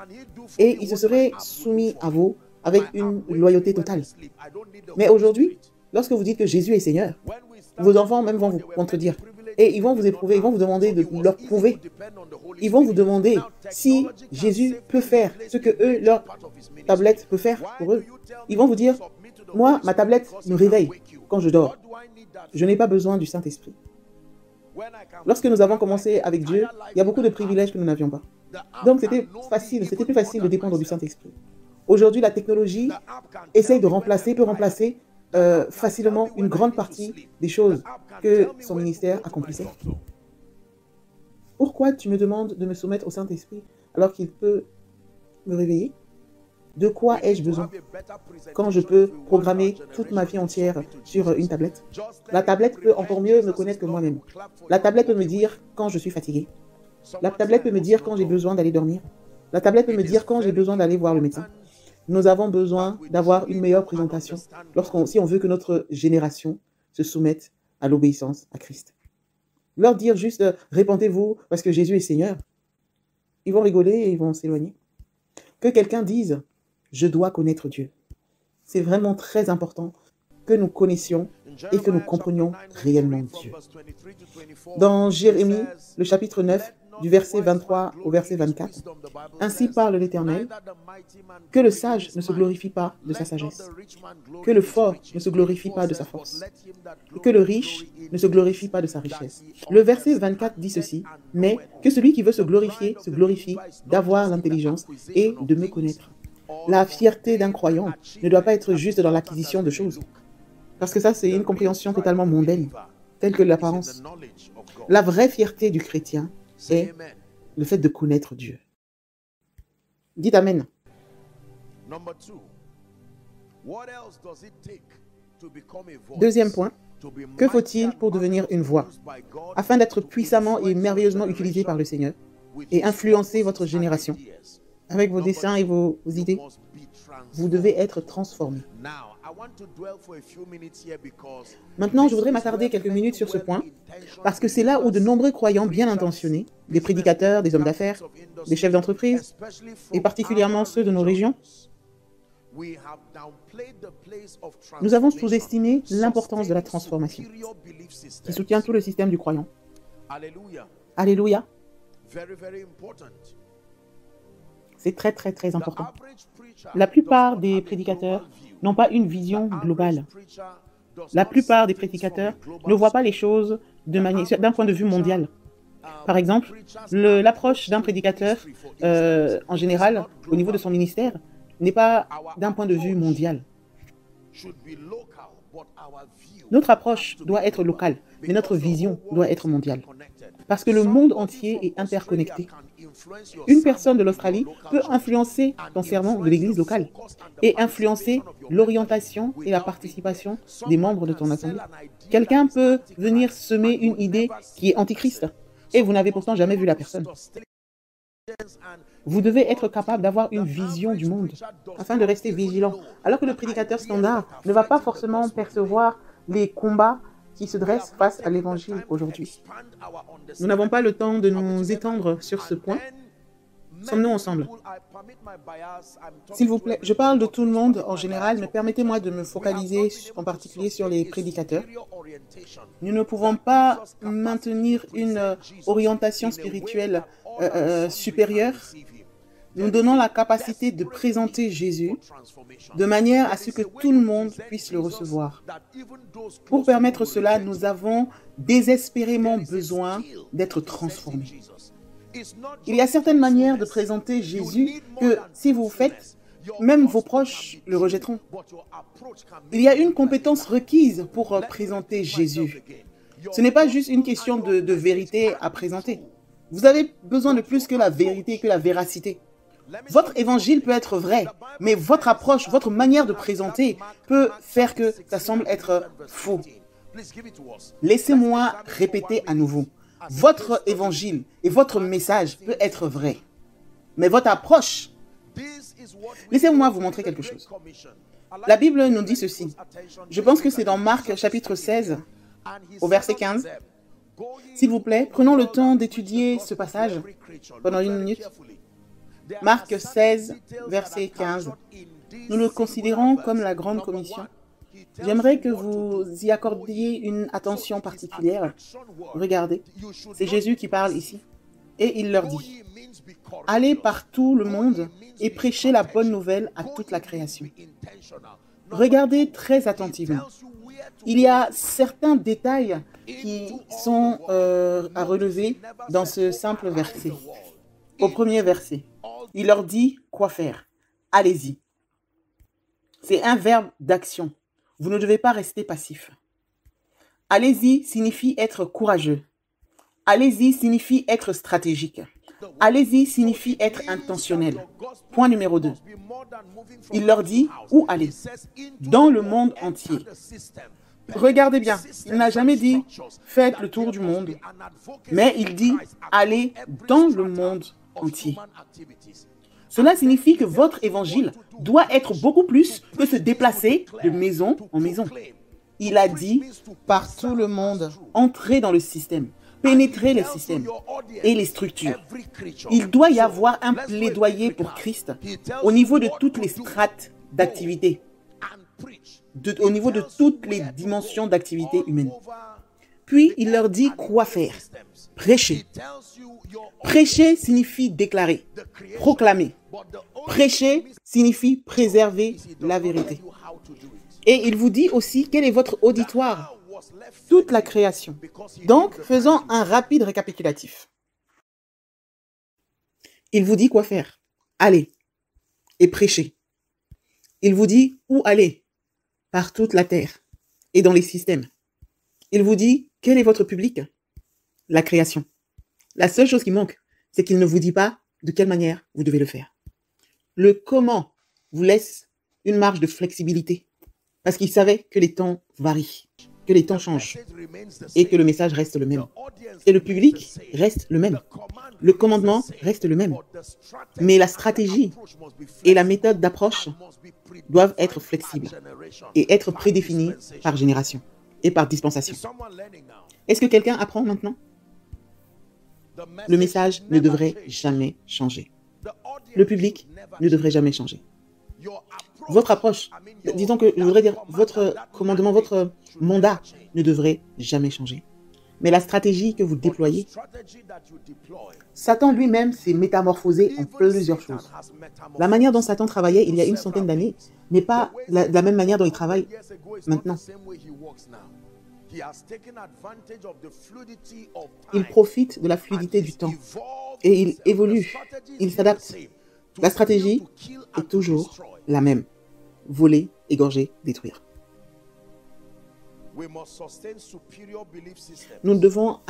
Et ils se seraient soumis à vous avec une loyauté totale. Mais aujourd'hui, lorsque vous dites que Jésus est Seigneur, vos enfants même vont vous contredire. Et ils vont vous éprouver, ils vont vous demander de leur prouver. Ils vont vous demander si Jésus peut faire ce que eux, leur tablette peut faire pour eux. Ils vont vous dire, moi, ma tablette me réveille quand je dors. Je n'ai pas besoin du Saint-Esprit. Lorsque nous avons commencé avec Dieu, il y a beaucoup de privilèges que nous n'avions pas. Donc c'était plus facile de dépendre du Saint-Esprit. Aujourd'hui, la technologie essaye de remplacer, peut remplacer facilement une grande partie des choses que son ministère accomplissait. Pourquoi tu me demandes de me soumettre au Saint-Esprit alors qu'il peut me réveiller? De quoi ai-je besoin quand je peux programmer toute ma vie entière sur une tablette? La tablette peut encore mieux me connaître que moi-même. La tablette peut me dire quand je suis fatigué. La tablette peut me dire quand j'ai besoin d'aller dormir. La tablette peut me dire quand j'ai besoin d'aller voir le médecin. Nous avons besoin d'avoir une meilleure présentation si on veut que notre génération se soumette à l'obéissance à Christ. Leur dire juste « répandez-vous parce que Jésus est Seigneur », ils vont rigoler et ils vont s'éloigner. Que quelqu'un dise « je dois connaître Dieu ». C'est vraiment très important que nous connaissions et que nous comprenions réellement Dieu. Dans Jérémie, le chapitre 9, du verset 23 au verset 24, « Ainsi parle l'Éternel, que le sage ne se glorifie pas de sa sagesse, que le fort ne se glorifie pas de sa force, et que le riche ne se glorifie pas de sa richesse. » Le verset 24 dit ceci, « Mais que celui qui veut se glorifie d'avoir l'intelligence et de me connaître. » La fierté d'un croyant ne doit pas être juste dans l'acquisition de choses, parce que ça, c'est une compréhension totalement mondaine, telle que l'apparence. La vraie fierté du chrétien est le fait de connaître Dieu. Dites Amen. Deuxième point, que faut-il pour devenir une voix, afin d'être puissamment et merveilleusement utilisé par le Seigneur et influencer votre génération avec vos dessins et vos idées? Vous devez être transformé. Maintenant, je voudrais m'attarder quelques minutes sur ce point, parce que c'est là où de nombreux croyants bien intentionnés, des prédicateurs, des hommes d'affaires, des chefs d'entreprise, et particulièrement ceux de nos régions, nous avons sous-estimé l'importance de la transformation, qui soutient tout le système du croyant. Alléluia. C'est très, très, très important. La plupart des prédicateurs n'ont pas une vision globale. La plupart des prédicateurs ne voient pas les choses d'un point de vue mondial. Par exemple, l'approche d'un prédicateur, en général, au niveau de son ministère, n'est pas d'un point de vue mondial. Notre approche doit être locale, mais notre vision doit être mondiale. Parce que le monde entier est interconnecté. Une personne de l'Australie peut influencer ton serment de l'église locale et influencer l'orientation et la participation des membres de ton assemblée. Quelqu'un peut venir semer une idée qui est antichrist et vous n'avez pourtant jamais vu la personne. Vous devez être capable d'avoir une vision du monde afin de rester vigilant. Alors que le prédicateur standard ne va pas forcément percevoir les combats qui se dressent face à l'évangile aujourd'hui. Nous n'avons pas le temps de nous étendre sur ce point. Sommes-nous ensemble? S'il vous plaît, je parle de tout le monde en général, mais permettez-moi de me focaliser en particulier sur les prédicateurs. Nous ne pouvons pas maintenir une orientation spirituelle supérieure. Nous donnons la capacité de présenter Jésus de manière à ce que tout le monde puisse le recevoir. Pour permettre cela, nous avons désespérément besoin d'être transformés. Il y a certaines manières de présenter Jésus que, si vous faites, même vos proches le rejetteront. Il y a une compétence requise pour présenter Jésus. Ce n'est pas juste une question de vérité à présenter. Vous avez besoin de plus que la vérité et que la véracité. Votre évangile peut être vrai, mais votre approche, votre manière de présenter peut faire que ça semble être faux. Laissez-moi répéter à nouveau. Votre évangile et votre message peut être vrai, mais votre approche... Laissez-moi vous montrer quelque chose. La Bible nous dit ceci. Je pense que c'est dans Marc chapitre 16, au verset 15. S'il vous plaît, prenons le temps d'étudier ce passage pendant une minute. Marc 16, verset 15. Nous le considérons comme la grande commission. J'aimerais que vous y accordiez une attention particulière. Regardez, c'est Jésus qui parle ici. Et il leur dit, « Allez par tout le monde et prêchez la bonne nouvelle à toute la création. » Regardez très attentivement. Il y a certains détails qui sont à relever dans ce simple verset. Au premier verset, il leur dit quoi faire. Allez-y. C'est un verbe d'action. Vous ne devez pas rester passif. Allez-y signifie être courageux. Allez-y signifie être stratégique. Allez-y signifie être intentionnel. Point numéro 2. Il leur dit où aller. Dans le monde entier. Regardez bien, il n'a jamais dit faites le tour du monde, mais il dit allez dans le monde entier. Cela signifie que votre évangile doit être beaucoup plus que se déplacer de maison en maison. Il a dit par tout le monde, entrez dans le système, pénétrez les systèmes et les structures. Il doit y avoir un plaidoyer pour Christ au niveau de toutes les strates d'activité, au niveau de toutes les dimensions d'activité humaine. Puis il leur dit quoi faire. Prêcher. Prêcher signifie déclarer, proclamer. Prêcher signifie préserver la vérité. Et il vous dit aussi quel est votre auditoire. Toute la création. Donc, faisons un rapide récapitulatif. Il vous dit quoi faire. Allez et prêcher. Il vous dit où aller. Par toute la terre et dans les systèmes. Il vous dit quel est votre public. La création. La seule chose qui manque, c'est qu'il ne vous dit pas de quelle manière vous devez le faire. Le comment vous laisse une marge de flexibilité parce qu'il savait que les temps varient, que les temps changent et que le message reste le même. Et le public reste le même. Le commandement reste le même. Mais la stratégie et la méthode d'approche doivent être flexibles et être prédéfinies par génération et par dispensation. Est-ce que quelqu'un apprend maintenant? Le message ne devrait jamais changer. Le public ne devrait jamais changer. Votre approche, disons que je voudrais dire votre commandement, votre mandat ne devrait jamais changer. Mais la stratégie que vous déployez, Satan lui-même s'est métamorphosé en plusieurs choses. La manière dont Satan travaillait il y a une centaine d'années n'est pas la même manière dont il travaille maintenant. Il profite de la fluidité du temps et il évolue, il s'adapte. La stratégie est toujours la même. Voler, égorger, détruire. Nous devons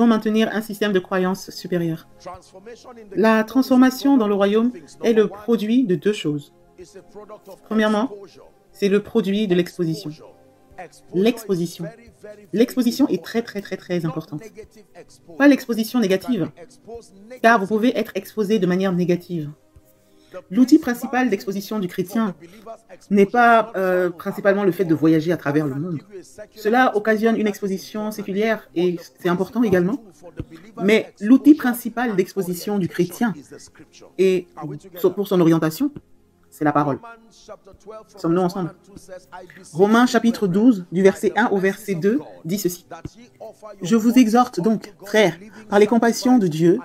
maintenir un système de croyance supérieur. La transformation dans le royaume est le produit de deux choses. Premièrement, c'est le produit de l'exposition. L'exposition. L'exposition est très importante. Pas l'exposition négative, car vous pouvez être exposé de manière négative. L'outil principal d'exposition du chrétien n'est pas principalement le fait de voyager à travers le monde. Cela occasionne une exposition séculière et c'est important également. Mais l'outil principal d'exposition du chrétien et pour son orientation, c'est la parole. Sommes-nous ensemble? Romains chapitre 12, du verset 1 au verset 2, dit ceci. « Je vous exhorte donc, frères, par les compassions de Dieu,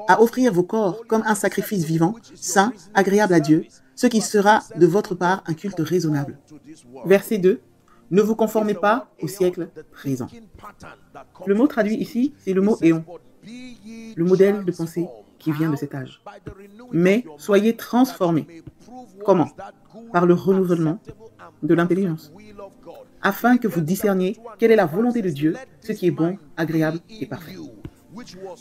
à offrir vos corps comme un sacrifice vivant, saint, agréable à Dieu, ce qui sera de votre part un culte raisonnable. » Verset 2. « Ne vous conformez pas au siècle présent. » Le mot traduit ici, c'est le mot éon, le modèle de pensée qui vient de cet âge. Mais soyez transformés. Comment? Par le renouvellement de l'intelligence. afin que vous discerniez quelle est la volonté de Dieu, ce qui est bon, agréable et parfait.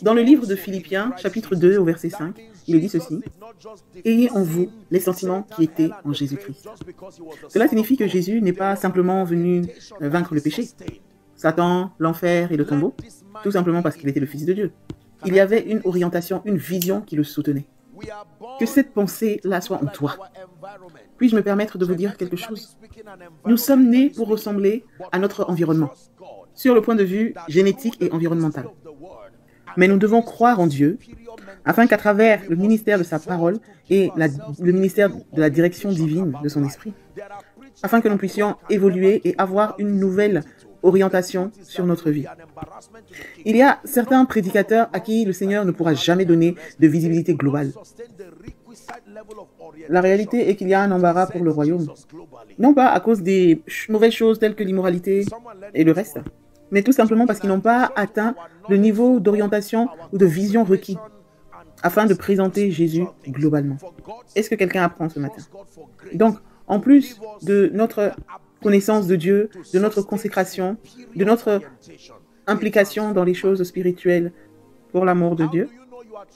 Dans le livre de Philippiens, chapitre 2, au verset 5, il est dit ceci: « Ayez en vous les sentiments qui étaient en Jésus-Christ. » Cela signifie que Jésus n'est pas simplement venu vaincre le péché, Satan, l'enfer et le tombeau, tout simplement parce qu'il était le Fils de Dieu. Il y avait une orientation, une vision qui le soutenait. Que cette pensée-là soit en toi. Puis-je me permettre de vous dire quelque chose? Nous sommes nés pour ressembler à notre environnement, sur le point de vue génétique et environnemental. Mais nous devons croire en Dieu, afin qu'à travers le ministère de sa parole et le ministère de la direction divine de son esprit, afin que nous puissions évoluer et avoir une nouvelle orientation sur notre vie. Il y a certains prédicateurs à qui le Seigneur ne pourra jamais donner de visibilité globale. La réalité est qu'il y a un embarras pour le royaume, non pas à cause des mauvaises choses telles que l'immoralité et le reste, mais tout simplement parce qu'ils n'ont pas atteint le niveau d'orientation ou de vision requis afin de présenter Jésus globalement. Est-ce que quelqu'un apprend ce matin? Donc, en plus de notre connaissance de Dieu, de notre consécration, de notre implication dans les choses spirituelles pour l'amour de Dieu,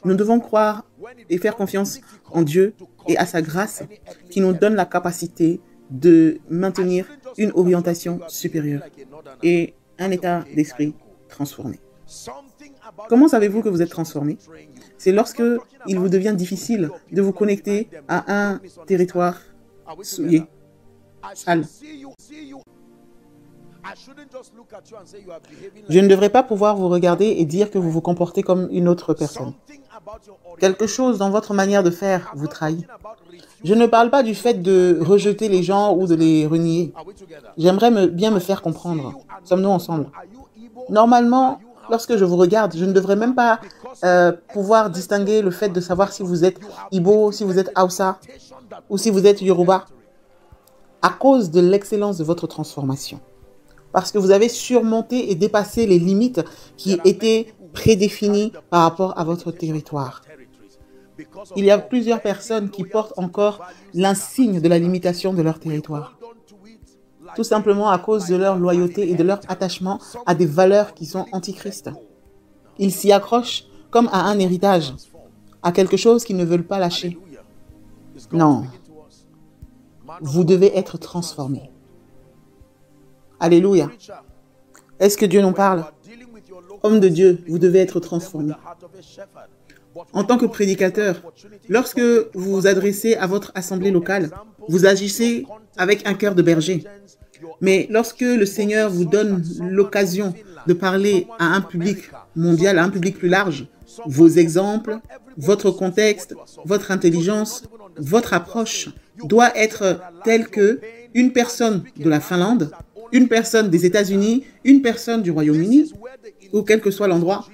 nous devons croire et faire confiance en Dieu et à sa grâce qui nous donne la capacité de maintenir une orientation supérieure et un état d'esprit transformé. Comment savez-vous que vous êtes transformé? C'est lorsque il vous devient difficile de vous connecter à un territoire souillé, sale. Je ne devrais pas pouvoir vous regarder et dire que vous vous comportez comme une autre personne. Quelque chose dans votre manière de faire vous trahit. Je ne parle pas du fait de rejeter les gens ou de les renier. J'aimerais bien me faire comprendre. Sommes-nous ensemble? Normalement, lorsque je vous regarde, je ne devrais même pas pouvoir distinguer le fait de savoir si vous êtes Igbo, si vous êtes Hausa ou si vous êtes Yoruba, à cause de l'excellence de votre transformation. Parce que vous avez surmonté et dépassé les limites qui étaient prédéfinies par rapport à votre territoire. Il y a plusieurs personnes qui portent encore l'insigne de la limitation de leur territoire. Tout simplement à cause de leur loyauté et de leur attachement à des valeurs qui sont antichrist. Ils s'y accrochent comme à un héritage, à quelque chose qu'ils ne veulent pas lâcher. Non. Vous devez être transformés. Alléluia. Est-ce que Dieu nous parle? Homme de Dieu, vous devez être transformés. En tant que prédicateur, lorsque vous vous adressez à votre assemblée locale, vous agissez avec un cœur de berger. Mais lorsque le Seigneur vous donne l'occasion de parler à un public mondial, à un public plus large, vos exemples, votre contexte, votre intelligence, votre approche doit être telle que une personne de la Finlande, une personne des États-Unis, une personne du Royaume-Uni, ou quel que soit l'endroit,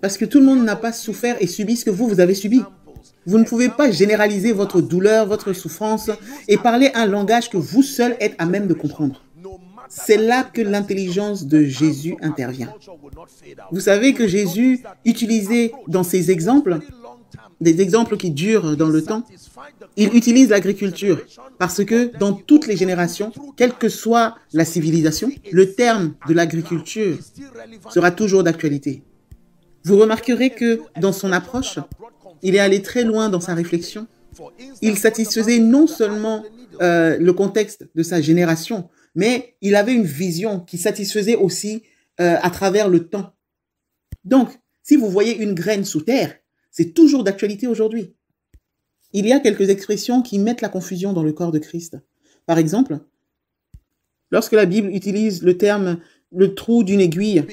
parce que tout le monde n'a pas souffert et subi ce que vous avez subi. Vous ne pouvez pas généraliser votre douleur, votre souffrance et parler un langage que vous seul êtes à même de comprendre. C'est là que l'intelligence de Jésus intervient. Vous savez que Jésus utilisait dans ses exemples, des exemples qui durent dans le temps, il utilise l'agriculture parce que dans toutes les générations, quelle que soit la civilisation, le terme de l'agriculture sera toujours d'actualité. Vous remarquerez que dans son approche, il est allé très loin dans sa réflexion. Il satisfaisait non seulement le contexte de sa génération, mais il avait une vision qui satisfaisait aussi à travers le temps. Donc, si vous voyez une graine sous terre, c'est toujours d'actualité aujourd'hui. Il y a quelques expressions qui mettent la confusion dans le corps de Christ. Par exemple, lorsque la Bible utilise le terme « le trou d'une aiguille »,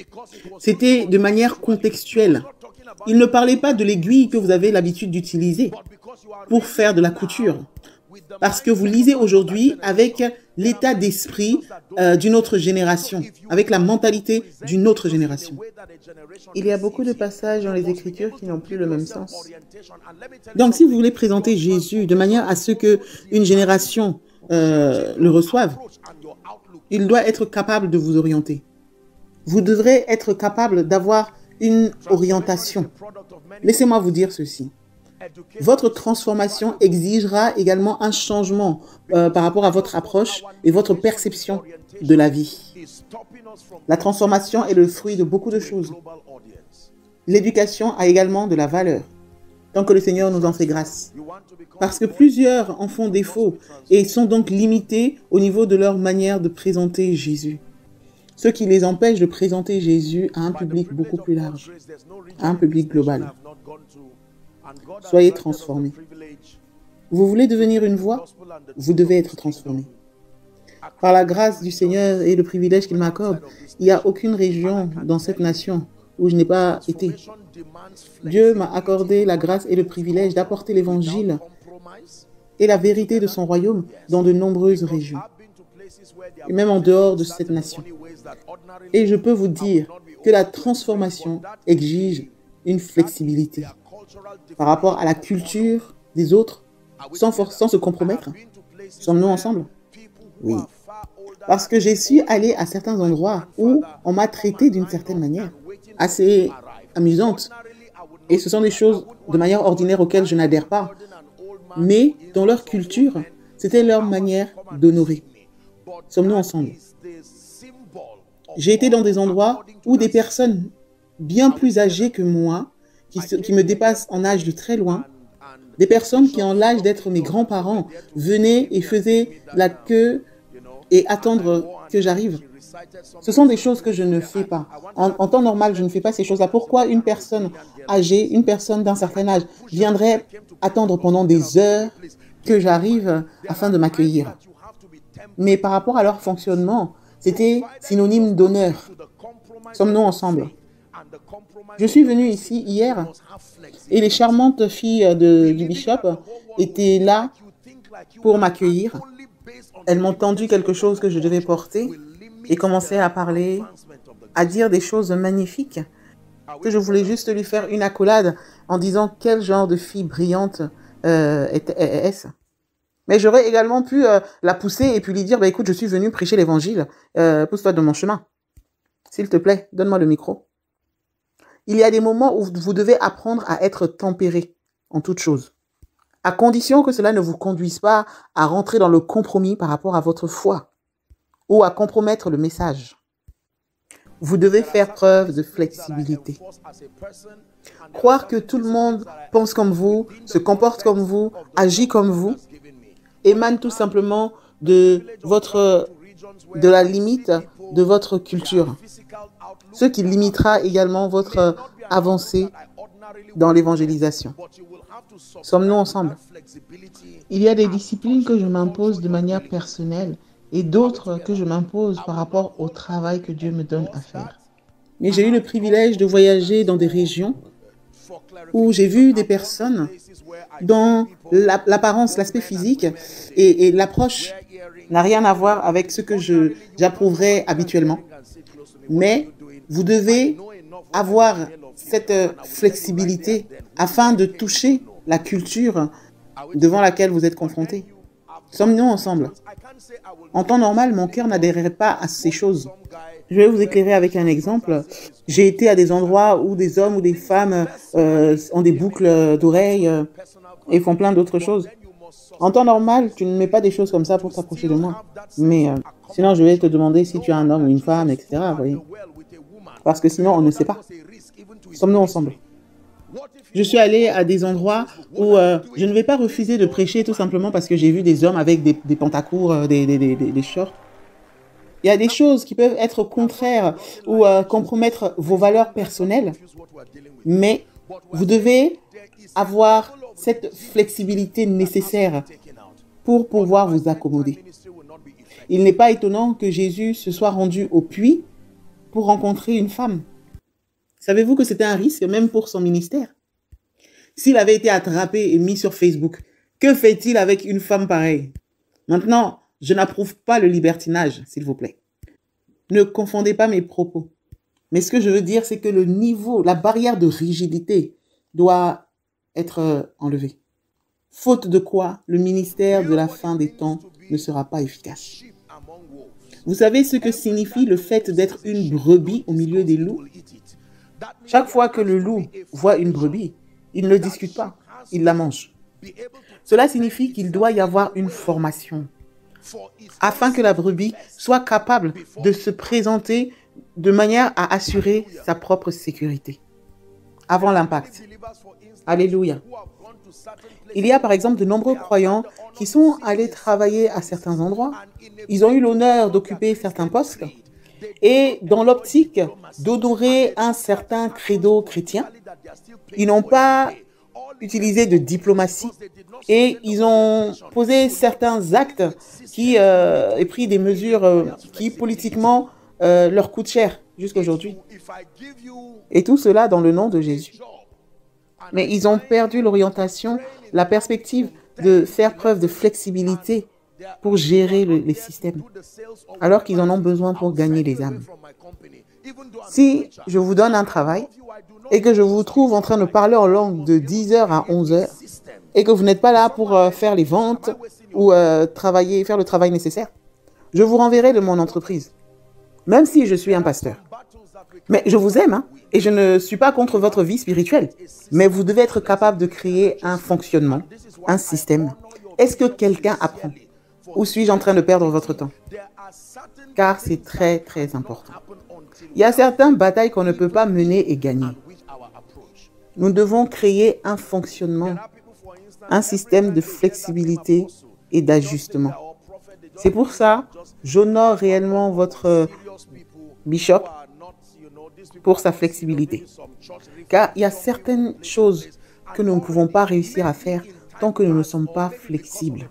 c'était de manière contextuelle. Il ne parlait pas de l'aiguille que vous avez l'habitude d'utiliser pour faire de la couture. Parce que vous lisez aujourd'hui avec l'état d'esprit d'une autre génération, avec la mentalité d'une autre génération. Il y a beaucoup de passages dans les Écritures qui n'ont plus le même sens. Donc, si vous voulez présenter Jésus de manière à ce qu'une génération le reçoive, il doit être capable de vous orienter. Vous devrez être capable d'avoir une orientation. Laissez-moi vous dire ceci. Votre transformation exigera également un changement par rapport à votre approche et votre perception de la vie. La transformation est le fruit de beaucoup de choses. L'éducation a également de la valeur, tant que le Seigneur nous en fait grâce. Parce que plusieurs en font défaut et sont donc limités au niveau de leur manière de présenter Jésus. Ce qui les empêche de présenter Jésus à un public beaucoup plus large, à un public global. Soyez transformés. Vous voulez devenir une voix? Vous devez être transformé. Par la grâce du Seigneur et le privilège qu'il m'accorde, il n'y a aucune région dans cette nation où je n'ai pas été. Dieu m'a accordé la grâce et le privilège d'apporter l'évangile et la vérité de son royaume dans de nombreuses régions, et même en dehors de cette nation. Et je peux vous dire que la transformation exige une flexibilité par rapport à la culture des autres, sans se compromettre. Sommes-nous ensemble? Oui. Parce que j'ai su aller à certains endroits où on m'a traité d'une certaine manière, assez amusante. Et ce sont des choses de manière ordinaire auxquelles je n'adhère pas. Mais dans leur culture, c'était leur manière d'honorer. Sommes-nous ensemble? J'ai été dans des endroits où des personnes bien plus âgées que moi, qui me dépassent en âge de très loin, des personnes qui ont l'âge d'être mes grands-parents, venaient et faisaient la queue et attendre que j'arrive. Ce sont des choses que je ne fais pas. En temps normal, je ne fais pas ces choses-là. Pourquoi une personne âgée, une personne d'un certain âge, viendrait attendre pendant des heures que j'arrive afin de m'accueillir? Mais par rapport à leur fonctionnement, c'était synonyme d'honneur. Sommes-nous ensemble? Je suis venue ici hier et les charmantes filles du bishop étaient là pour m'accueillir. Elles m'ont tendu quelque chose que je devais porter et commençaient à parler, à dire des choses magnifiques, que je voulais juste lui faire une accolade en disant quel genre de fille brillante est-ce. Mais j'aurais également pu la pousser et puis lui dire, bah, écoute, je suis venue prêcher l'évangile, pousse-toi de mon chemin. S'il te plaît, donne-moi le micro. Il y a des moments où vous devez apprendre à être tempéré en toute chose, à condition que cela ne vous conduise pas à rentrer dans le compromis par rapport à votre foi ou à compromettre le message. Vous devez faire preuve de flexibilité. Croire que tout le monde pense comme vous, se comporte comme vous, agit comme vous, émane tout simplement de la limite de votre culture, ce qui limitera également votre avancée dans l'évangélisation. Sommes-nous ensemble? Il y a des disciplines que je m'impose de manière personnelle et d'autres que je m'impose par rapport au travail que Dieu me donne à faire. Mais j'ai eu le privilège de voyager dans des régions où j'ai vu des personnes dont l'apparence, l'aspect physique et l'approche n'a rien à voir avec ce que j'approuverais habituellement. Mais vous devez avoir cette flexibilité afin de toucher la culture devant laquelle vous êtes confrontés. Sommes-nous ensemble? En temps normal, mon cœur n'adhérerait pas à ces choses. Je vais vous éclairer avec un exemple. J'ai été à des endroits où des hommes ou des femmes ont des boucles d'oreilles et font plein d'autres choses. En temps normal, tu ne mets pas des choses comme ça pour t'approcher de moi. Mais sinon, je vais te demander si tu es un homme ou une femme, etc. Voyez. Parce que sinon, on ne sait pas. Sommes-nous ensemble? Je suis allée à des endroits où je ne vais pas refuser de prêcher tout simplement parce que j'ai vu des hommes avec des pantacourts, des shorts. Il y a des choses qui peuvent être contraires ou compromettre vos valeurs personnelles, mais vous devez avoir cette flexibilité nécessaire pour pouvoir vous accommoder. Il n'est pas étonnant que Jésus se soit rendu au puits pour rencontrer une femme. Savez-vous que c'était un risque même pour son ministère? S'il avait été attrapé et mis sur Facebook, que fait-il avec une femme pareille? Maintenant, je n'approuve pas le libertinage, s'il vous plaît. Ne confondez pas mes propos. Mais ce que je veux dire, c'est que le niveau, la barrière de rigidité doit être enlevée. Faute de quoi, le ministère de la fin des temps ne sera pas efficace. Vous savez ce que signifie le fait d'être une brebis au milieu des loups? Chaque fois que le loup voit une brebis, il ne discute pas. il la mange. Cela signifie qu'il doit y avoir une formation afin que la brebis soit capable de se présenter de manière à assurer sa propre sécurité avant l'impact. Alléluia. Il y a par exemple de nombreux croyants qui sont allés travailler à certains endroits. Ils ont eu l'honneur d'occuper certains postes et dans l'optique d'honorer un certain credo chrétien, ils n'ont pas utilisé de diplomatie et ils ont posé certains actes qui et pris des mesures qui politiquement leur coûtent cher jusqu'à aujourd'hui. Et tout cela dans le nom de Jésus. Mais ils ont perdu l'orientation, la perspective de faire preuve de flexibilité pour gérer les systèmes, alors qu'ils en ont besoin pour gagner les âmes. Si je vous donne un travail et que je vous trouve en train de parler en langue de 10h à 11h et que vous n'êtes pas là pour faire les ventes ou faire le travail nécessaire, je vous renverrai de mon entreprise, même si je suis un pasteur. Mais je vous aime, hein, et je ne suis pas contre votre vie spirituelle. Mais vous devez être capable de créer un fonctionnement, un système. Est-ce que quelqu'un apprend? Ou suis-je en train de perdre votre temps? Car c'est très, très important. Il y a certaines batailles qu'on ne peut pas mener et gagner. Nous devons créer un fonctionnement, un système de flexibilité et d'ajustement. C'est pour ça que j'honore réellement votre bishop pour sa flexibilité. Car il y a certaines choses que nous ne pouvons pas réussir à faire tant que nous ne sommes pas flexibles,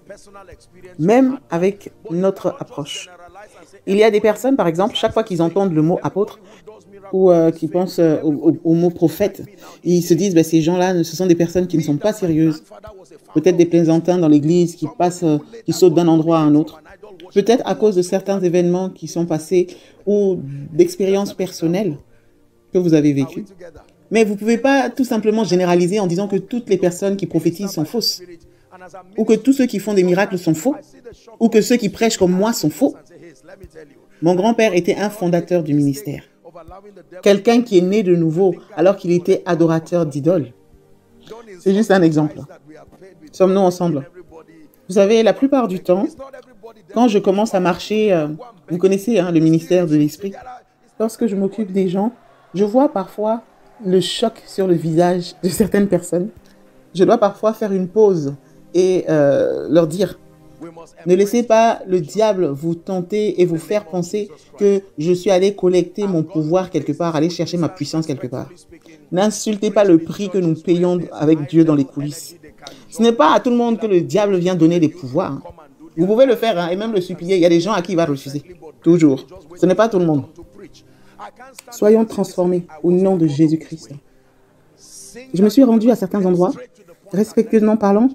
même avec notre approche. Il y a des personnes, par exemple, chaque fois qu'ils entendent le mot apôtre ou qu'ils pensent au mot prophète, ils se disent, ces gens-là, ce sont des personnes qui ne sont pas sérieuses. Peut-être des plaisantins dans l'église qui sautent d'un endroit à un autre. Peut-être à cause de certains événements qui sont passés ou d'expériences personnelles que vous avez vécues. Mais vous ne pouvez pas tout simplement généraliser en disant que toutes les personnes qui prophétisent sont fausses, ou que tous ceux qui font des miracles sont faux, ou que ceux qui prêchent comme moi sont faux. Mon grand-père était un fondateur du ministère, quelqu'un qui est né de nouveau alors qu'il était adorateur d'idoles. C'est juste un exemple. Sommes-nous ensemble? Vous savez, la plupart du temps, quand je commence à marcher, vous connaissez le ministère de l'Esprit, lorsque je m'occupe des gens, je vois parfois le choc sur le visage de certaines personnes. Je dois parfois faire une pause et leur dire, ne laissez pas le diable vous tenter et vous faire penser que je suis allé collecter mon pouvoir quelque part, aller chercher ma puissance quelque part. N'insultez pas le prix que nous payons avec Dieu dans les coulisses. Ce n'est pas à tout le monde que le diable vient donner des pouvoirs. Vous pouvez le faire et même le supplier. Il y a des gens à qui il va refuser. Toujours. Ce n'est pas tout le monde. Soyons transformés au nom de Jésus-Christ. Je me suis rendu à certains endroits, respectueusement parlant,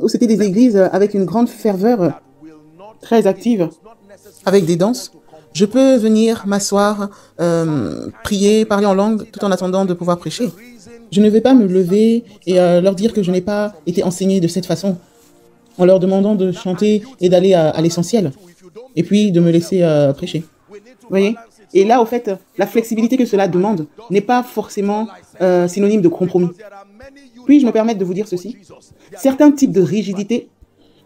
où c'était des églises avec une grande ferveur, très active, avec des danses. Je peux venir m'asseoir, prier, parler en langue, tout en attendant de pouvoir prêcher. Je ne vais pas me lever et leur dire que je n'ai pas été enseigné de cette façon, en leur demandant de chanter et d'aller à l'essentiel, et puis de me laisser prêcher. Vous voyez? Et là, au fait, la flexibilité que cela demande n'est pas forcément synonyme de compromis. Puis-je me permettre de vous dire ceci? Certains types de rigidité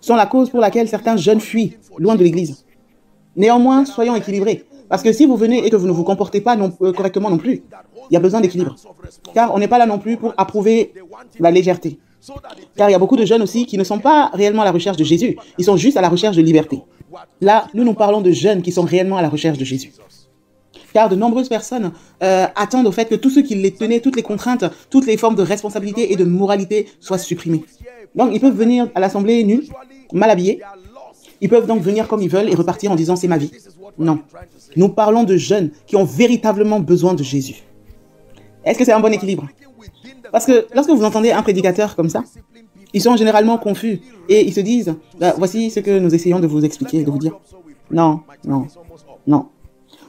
sont la cause pour laquelle certains jeunes fuient loin de l'Église. Néanmoins, soyons équilibrés. Parce que si vous venez et que vous ne vous comportez pas correctement non plus, il y a besoin d'équilibre. Car on n'est pas là non plus pour approuver la légèreté. Car il y a beaucoup de jeunes aussi qui ne sont pas réellement à la recherche de Jésus. Ils sont juste à la recherche de liberté. Là, nous parlons de jeunes qui sont réellement à la recherche de Jésus. Car de nombreuses personnes attendent au fait que tout ce qui les tenait, toutes les contraintes, toutes les formes de responsabilité et de moralité soient supprimées. Donc, ils peuvent venir à l'assemblée nus, mal habillés. Ils peuvent donc venir comme ils veulent et repartir en disant « c'est ma vie ». Non. Nous parlons de jeunes qui ont véritablement besoin de Jésus. Est-ce que c'est un bon équilibre? Parce que lorsque vous entendez un prédicateur comme ça, ils sont généralement confus et ils se disent « voici ce que nous essayons de vous expliquer, de vous dire. » Non, non, non.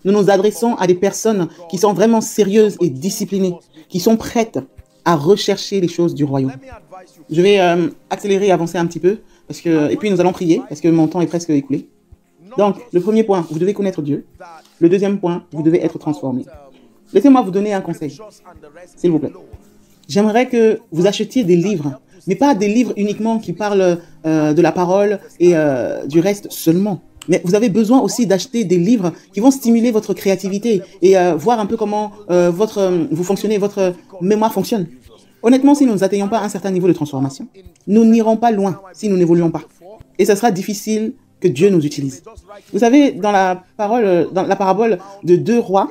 Nous nous adressons à des personnes qui sont vraiment sérieuses et disciplinées, qui sont prêtes à rechercher les choses du royaume. Je vais accélérer et avancer un petit peu, et puis nous allons prier, parce que mon temps est presque écoulé. Donc, le premier point, vous devez connaître Dieu. Le deuxième point, vous devez être transformé. Laissez-moi vous donner un conseil, s'il vous plaît. J'aimerais que vous achetiez des livres mais pas des livres uniquement qui parlent de la parole et du reste seulement. Mais vous avez besoin aussi d'acheter des livres qui vont stimuler votre créativité et voir un peu comment vous fonctionnez, votre mémoire fonctionne. Honnêtement, si nous n'atteignons pas un certain niveau de transformation, nous n'irons pas loin si nous n'évoluons pas. Et ce sera difficile que Dieu nous utilise. Vous savez, dans la parabole de 2 rois,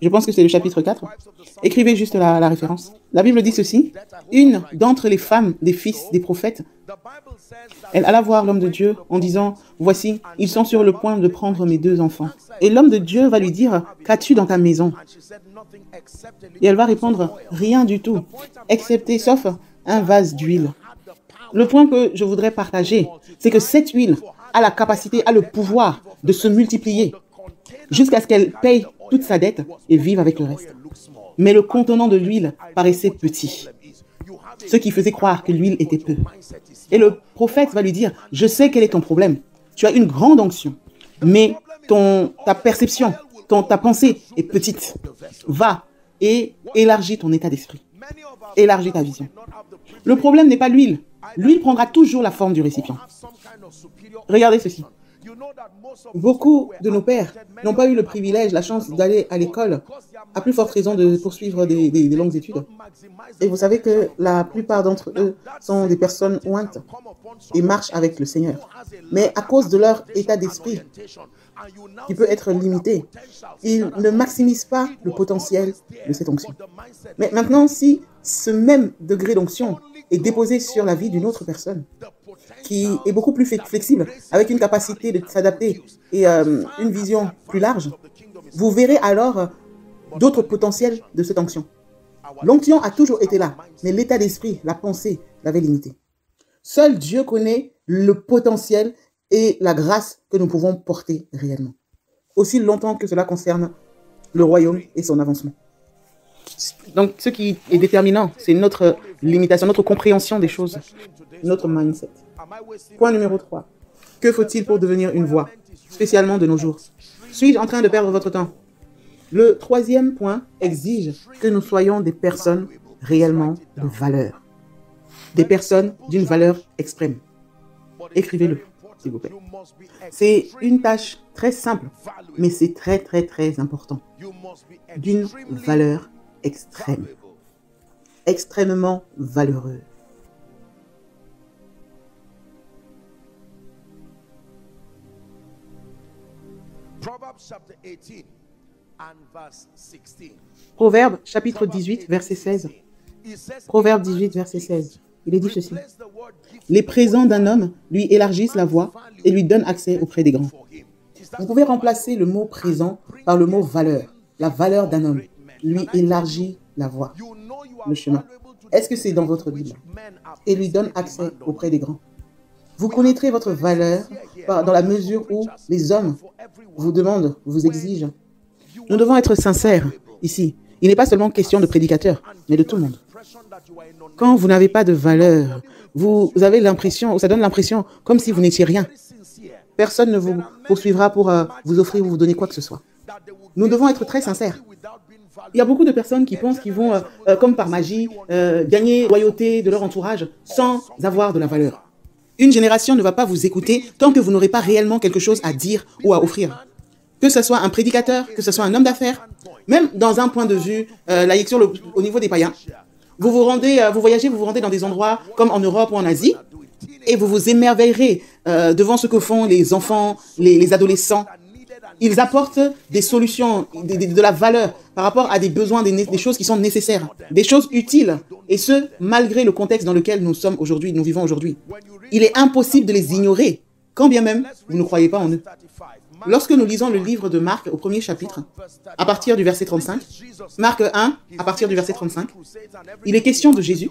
je pense que c'est le chapitre 4, écrivez juste la référence. La Bible dit ceci: une d'entre les femmes des fils des prophètes, elle alla voir l'homme de Dieu en disant: voici, ils sont sur le point de prendre mes 2 enfants. Et l'homme de Dieu va lui dire: qu'as-tu dans ta maison? Et elle va répondre: rien du tout, excepté sauf un vase d'huile. Le point que je voudrais partager, c'est que cette huile a la capacité, a le pouvoir de se multiplier jusqu'à ce qu'elle paye toute sa dette et vive avec le reste. Mais le contenant de l'huile paraissait petit, ce qui faisait croire que l'huile était peu. Et le prophète va lui dire: je sais quel est ton problème. Tu as une grande onction, mais ta perception, ta pensée est petite. Va et élargis ton état d'esprit. Élargis ta vision. Le problème n'est pas l'huile. L'huile prendra toujours la forme du récipient. Regardez ceci. Beaucoup de nos pères n'ont pas eu le privilège, la chance d'aller à l'école, à plus forte raison de poursuivre des longues études. Et vous savez que la plupart d'entre eux sont des personnes ointes et marchent avec le Seigneur. Mais à cause de leur état d'esprit, qui peut être limité, ils ne maximisent pas le potentiel de cette onction. Mais maintenant, si ce même degré d'onction est déposé sur la vie d'une autre personne, qui est beaucoup plus flexible, avec une capacité de s'adapter et une vision plus large, vous verrez alors d'autres potentiels de cette onction. L'onction a toujours été là, mais l'état d'esprit, la pensée, l'avait limité. Seul Dieu connaît le potentiel et la grâce que nous pouvons porter réellement, aussi longtemps que cela concerne le royaume et son avancement. Donc, ce qui est déterminant, c'est notre limitation, notre compréhension des choses, notre mindset. Point numéro 3. Que faut-il pour devenir une voix, spécialement de nos jours? Suis-je en train de perdre votre temps? Le 3e point exige que nous soyons des personnes réellement de valeur. Des personnes d'une valeur extrême. Écrivez-le, s'il vous plaît. C'est une tâche très simple, mais c'est très, très, très important. D'une valeur extrême. Extrêmement valeureux. Proverbe chapitre 18, verset 16. Proverbe 18, verset 16. Il est dit ceci: les présents d'un homme lui élargissent la voie et lui donnent accès auprès des grands. Vous pouvez remplacer le mot présent par le mot valeur. La valeur d'un homme lui élargit la voie, le chemin. Est-ce que c'est dans votre Bible? Et lui donne accès auprès des grands. Vous connaîtrez votre valeur dans la mesure où les hommes vous demandent, vous exigent. Nous devons être sincères ici. Il n'est pas seulement question de prédicateurs, mais de tout le monde. Quand vous n'avez pas de valeur, vous avez l'impression, ça donne l'impression comme si vous n'étiez rien. Personne ne vous poursuivra pour vous offrir ou vous donner quoi que ce soit. Nous devons être très sincères. Il y a beaucoup de personnes qui pensent qu'ils vont, comme par magie, gagner la loyauté de leur entourage sans avoir de la valeur. Une génération ne va pas vous écouter tant que vous n'aurez pas réellement quelque chose à dire ou à offrir. Que ce soit un prédicateur, que ce soit un homme d'affaires, même dans un point de vue laïque au niveau des païens. Vous voyagez, vous vous rendez dans des endroits comme en Europe ou en Asie, et vous vous émerveillerez devant ce que font les enfants, les adolescents. Ils apportent des solutions, de la valeur par rapport à des besoins, des choses qui sont nécessaires, des choses utiles, et ce, malgré le contexte dans lequel nous sommes aujourd'hui, nous vivons aujourd'hui. Il est impossible de les ignorer, quand bien même vous ne croyez pas en eux. Lorsque nous lisons le livre de Marc au 1er chapitre, à partir du verset 35, Marc 1, à partir du verset 35, il est question de Jésus.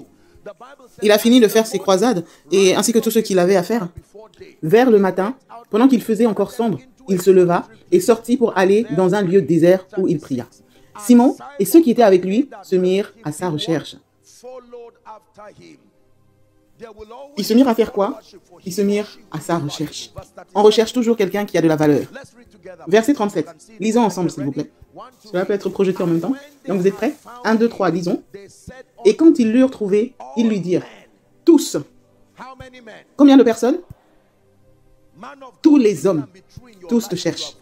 Il a fini de faire ses croisades, et ainsi que tout ce qu'il avait à faire. Vers le matin, pendant qu'il faisait encore sombre, il se leva et sortit pour aller dans un lieu désert où il pria. Simon et ceux qui étaient avec lui se mirent à sa recherche. Ils se mirent à faire quoi? Ils se mirent à sa recherche. On recherche toujours quelqu'un qui a de la valeur. Verset 37. Lisons ensemble, s'il vous plaît. Cela peut être projeté en même temps. Donc, vous êtes prêts? 1, 2, 3, lisons. Et quand ils l'eurent trouvé, ils lui dirent: Tous. Combien de personnes? Tous les hommes. Tous te cherchent.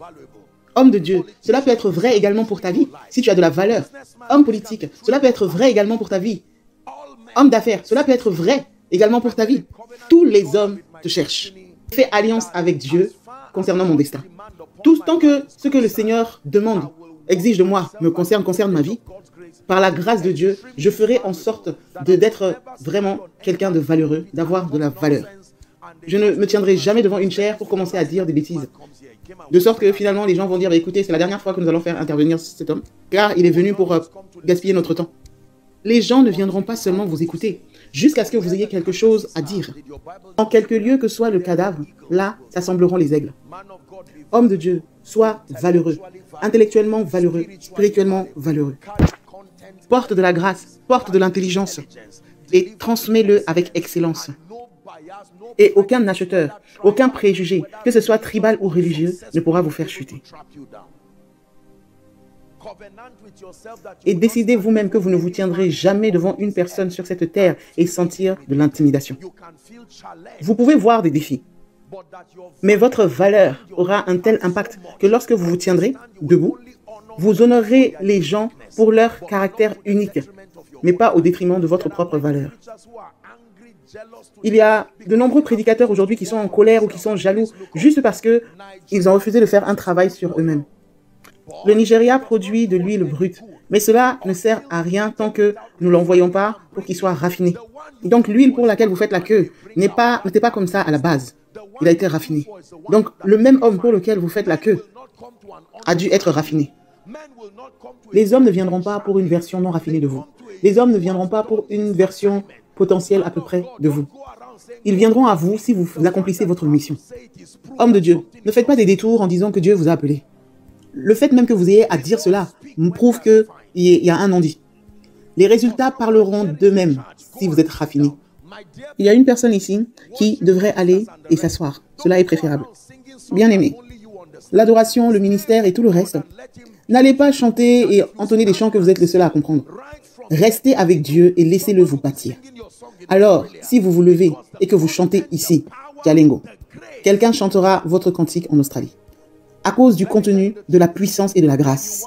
Homme de Dieu, cela peut être vrai également pour ta vie, si tu as de la valeur. Homme politique, cela peut être vrai également pour ta vie. Homme d'affaires, cela peut être vrai également pour ta vie. Tous les hommes te cherchent. Fais alliance avec Dieu concernant mon destin. Tout tant que ce que le Seigneur demande, exige de moi, concerne ma vie, par la grâce de Dieu, je ferai en sorte d'être vraiment quelqu'un de valeureux, d'avoir de la valeur. Je ne me tiendrai jamais devant une chaire pour commencer à dire des bêtises. De sorte que finalement, les gens vont dire, écoutez, c'est la dernière fois que nous allons faire intervenir cet homme, car il est venu pour gaspiller notre temps. Les gens ne viendront pas seulement vous écouter, jusqu'à ce que vous ayez quelque chose à dire. En quelque lieu que soit le cadavre, là s'assembleront les aigles. Homme de Dieu, sois valeureux, intellectuellement valeureux, spirituellement valeureux. Porte de la grâce, porte de l'intelligence et transmets-le avec excellence. Et aucun acheteur, aucun préjugé, que ce soit tribal ou religieux, ne pourra vous faire chuter. Et décidez vous-même que vous ne vous tiendrez jamais devant une personne sur cette terre et sentir de l'intimidation. Vous pouvez voir des défis, mais votre valeur aura un tel impact que lorsque vous vous tiendrez debout, vous honorerez les gens pour leur caractère unique, mais pas au détriment de votre propre valeur. Il y a de nombreux prédicateurs aujourd'hui qui sont en colère ou qui sont jaloux juste parce qu'ils ont refusé de faire un travail sur eux-mêmes. Le Nigeria produit de l'huile brute, mais cela ne sert à rien tant que nous ne l'envoyons pas pour qu'il soit raffiné. Donc l'huile pour laquelle vous faites la queue n'était pas comme ça à la base. Il a été raffiné. Donc le même homme pour lequel vous faites la queue a dû être raffiné. Les hommes ne viendront pas pour une version non raffinée de vous. Les hommes ne viendront pas pour une version potentielle à peu près de vous. Ils viendront à vous si vous accomplissez votre mission. Homme de Dieu, ne faites pas des détours en disant que Dieu vous a appelé. Le fait même que vous ayez à dire cela me prouve qu'il y a un non-dit. Les résultats parleront d'eux-mêmes si vous êtes raffiné. Il y a une personne ici qui devrait aller et s'asseoir. Cela est préférable. Bien-aimé, l'adoration, le ministère et tout le reste, n'allez pas chanter et entonner des chants que vous êtes les seuls à comprendre. Restez avec Dieu et laissez-le vous bâtir. Alors, si vous vous levez et que vous chantez ici, Jalingo, quelqu'un chantera votre cantique en Australie. À cause du contenu, de la puissance et de la grâce.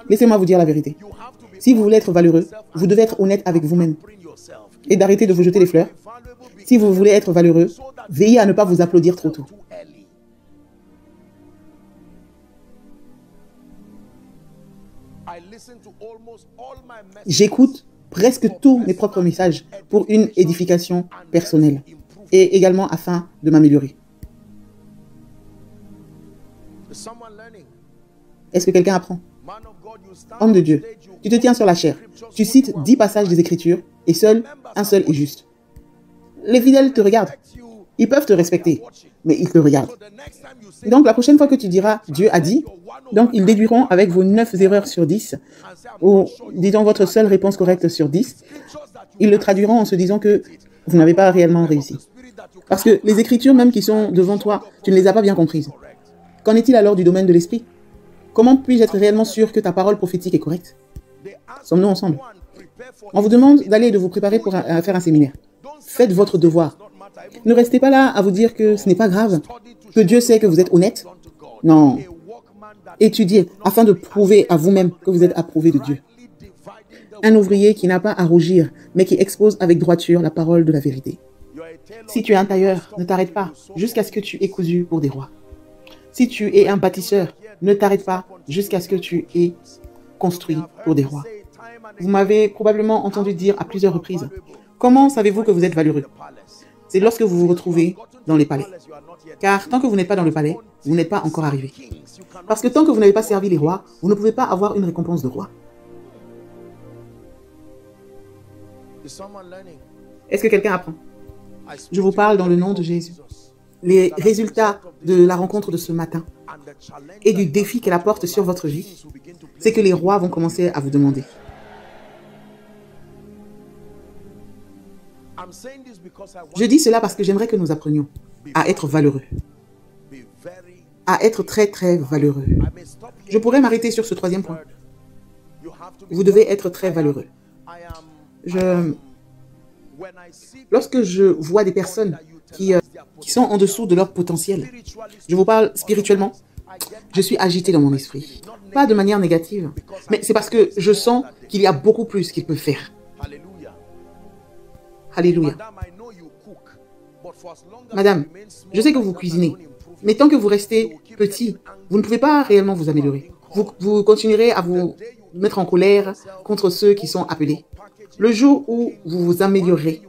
Laissez-moi vous dire la vérité. Si vous voulez être valeureux, vous devez être honnête avec vous-même. Et d'arrêter de vous jeter les fleurs. Si vous voulez être valeureux, veillez à ne pas vous applaudir trop tôt. J'écoute presque tous mes propres messages pour une édification personnelle et également afin de m'améliorer. Est-ce que quelqu'un apprend? Homme de Dieu, tu te tiens sur la chair. Tu cites 10 passages des Écritures et un seul est juste. Les fidèles te regardent. Ils peuvent te respecter, mais ils te regardent. Donc la prochaine fois que tu diras « Dieu a dit », donc ils déduiront avec vos 9 erreurs sur 10, ou disons votre seule réponse correcte sur 10, ils le traduiront en se disant que vous n'avez pas réellement réussi. Parce que les Écritures même qui sont devant toi, tu ne les as pas bien comprises. Qu'en est-il alors du domaine de l'esprit? Comment puis-je être réellement sûr que ta parole prophétique est correcte? Sommes-nous ensemble? On vous demande d'aller et de vous préparer pour faire un séminaire. Faites votre devoir. Ne restez pas là à vous dire que ce n'est pas grave, que Dieu sait que vous êtes honnête. Non. Étudiez afin de prouver à vous-même que vous êtes approuvé de Dieu. Un ouvrier qui n'a pas à rougir, mais qui expose avec droiture la parole de la vérité. Si tu es un tailleur, ne t'arrête pas jusqu'à ce que tu aies cousu pour des rois. Si tu es un bâtisseur, ne t'arrête pas jusqu'à ce que tu aies construit pour des rois. Vous m'avez probablement entendu dire à plusieurs reprises, comment savez-vous que vous êtes valeureux? C'est lorsque vous vous retrouvez dans les palais. Car tant que vous n'êtes pas dans le palais, vous n'êtes pas encore arrivé. Parce que tant que vous n'avez pas servi les rois, vous ne pouvez pas avoir une récompense de roi. Est-ce que quelqu'un apprend? Je vous parle dans le nom de Jésus. Les résultats de la rencontre de ce matin et du défi qu'elle apporte sur votre vie, c'est que les rois vont commencer à vous demander. Je dis cela parce que j'aimerais que nous apprenions à être valeureux. À être très très valeureux. Je pourrais m'arrêter sur ce troisième point. Vous devez être très valeureux. Lorsque je vois des personnes qui sont en dessous de leur potentiel, je vous parle spirituellement, je suis agité dans mon esprit. Pas de manière négative, mais c'est parce que je sens qu'il y a beaucoup plus qu'il peut faire. Alléluia. Madame, je sais que vous cuisinez, mais tant que vous restez petit, vous ne pouvez pas réellement vous améliorer. Vous continuerez à vous mettre en colère contre ceux qui sont appelés. Le jour où vous vous améliorerez,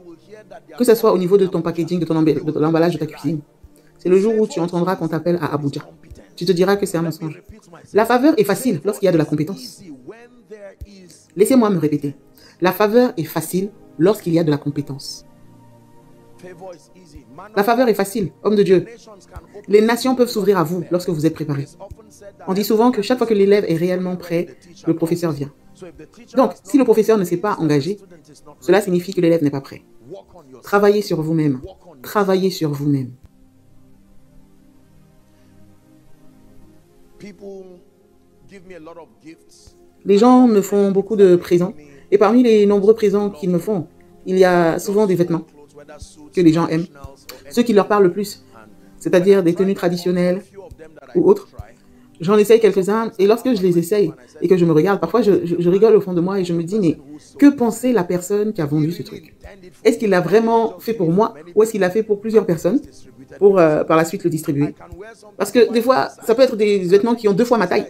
que ce soit au niveau de ton packaging, de l'emballage de ta cuisine, c'est le jour où tu entendras qu'on t'appelle à Abuja. Tu te diras que c'est un mensonge. La faveur est facile lorsqu'il y a de la compétence. Laissez-moi me répéter. La faveur est facile lorsqu'il y a de la compétence. La faveur est facile, homme de Dieu. Les nations peuvent s'ouvrir à vous lorsque vous êtes préparé. On dit souvent que chaque fois que l'élève est réellement prêt, le professeur vient. Donc, si le professeur ne s'est pas engagé, cela signifie que l'élève n'est pas prêt. Travaillez sur vous-même. Travaillez sur vous-même. Les gens me font beaucoup de présents. Et parmi les nombreux présents qu'ils me font, il y a souvent des vêtements que les gens aiment. Ceux qui leur parlent le plus, c'est-à-dire des tenues traditionnelles ou autres. J'en essaye quelques-uns et lorsque je les essaye et que je me regarde, parfois je rigole au fond de moi et je me dis, mais que pensait la personne qui a vendu ce truc? Est-ce qu'il l'a vraiment fait pour moi ou est-ce qu'il l'a fait pour plusieurs personnes pour par la suite le distribuer? Parce que des fois, ça peut être des vêtements qui ont 2 fois ma taille.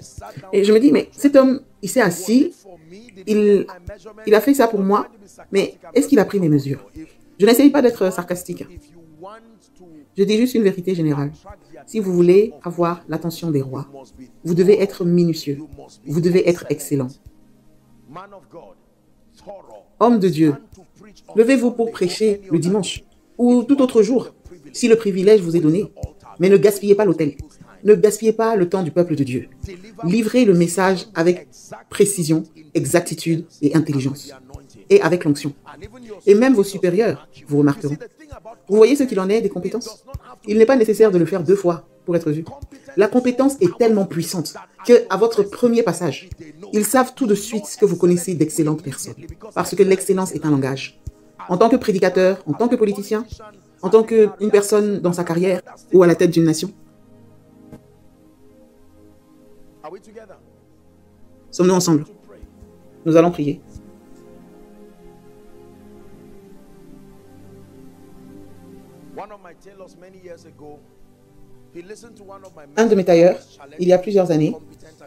Et je me dis, mais cet homme, il s'est assis, il a fait ça pour moi, mais est-ce qu'il a pris mes mesures? Je n'essaye pas d'être sarcastique. Je dis juste une vérité générale. Si vous voulez avoir l'attention des rois, vous devez être minutieux. Vous devez être excellent. Homme de Dieu, levez-vous pour prêcher le dimanche ou tout autre jour, si le privilège vous est donné. Mais ne gaspillez pas l'autel. Ne gaspillez pas le temps du peuple de Dieu. Livrez le message avec précision, exactitude et intelligence. Et avec l'onction. Et même vos supérieurs vous remarqueront. Vous voyez ce qu'il en est des compétences? Il n'est pas nécessaire de le faire 2 fois pour être vu. La compétence est tellement puissante qu'à votre premier passage, ils savent tout de suite que vous connaissez d'excellentes personnes. Parce que l'excellence est un langage. En tant que prédicateur, en tant que politicien, en tant qu'une personne dans sa carrière ou à la tête d'une nation. Sommes-nous ensemble? Nous allons prier. Un de mes tailleurs, il y a plusieurs années,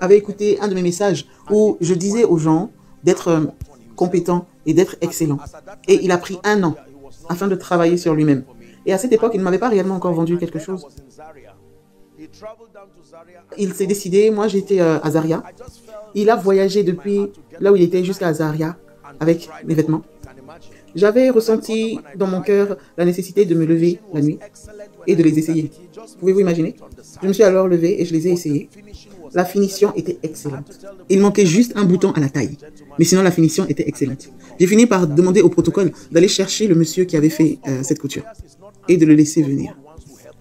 avait écouté un de mes messages où je disais aux gens d'être compétents et d'être excellents. Et il a pris 1 an afin de travailler sur lui-même. Et à cette époque, il ne m'avait pas réellement encore vendu quelque chose. Il s'est décidé, moi j'étais à Zaria. Il a voyagé depuis là où il était jusqu'à Zaria avec mes vêtements. J'avais ressenti dans mon cœur la nécessité de me lever la nuit et de les essayer. Pouvez-vous imaginer? Je me suis alors levé et je les ai essayés. La finition était excellente. Il manquait juste un bouton à la taille. Mais sinon, la finition était excellente. J'ai fini par demander au protocole d'aller chercher le monsieur qui avait fait cette couture et de le laisser venir.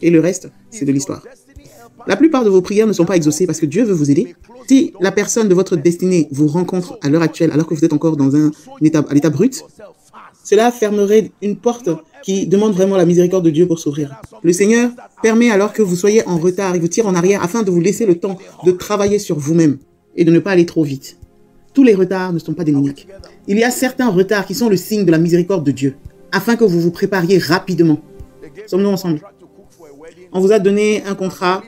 Et le reste, c'est de l'histoire. La plupart de vos prières ne sont pas exaucées parce que Dieu veut vous aider. Si la personne de votre destinée vous rencontre à l'heure actuelle, alors que vous êtes encore dans à l'état brut, cela fermerait une porte qui demande vraiment la miséricorde de Dieu pour s'ouvrir. Le Seigneur permet alors que vous soyez en retard, il vous tire en arrière afin de vous laisser le temps de travailler sur vous-même et de ne pas aller trop vite. Tous les retards ne sont pas démoniaques. Il y a certains retards qui sont le signe de la miséricorde de Dieu, afin que vous vous prépariez rapidement. Sommes-nous ensemble? On vous a donné un contrat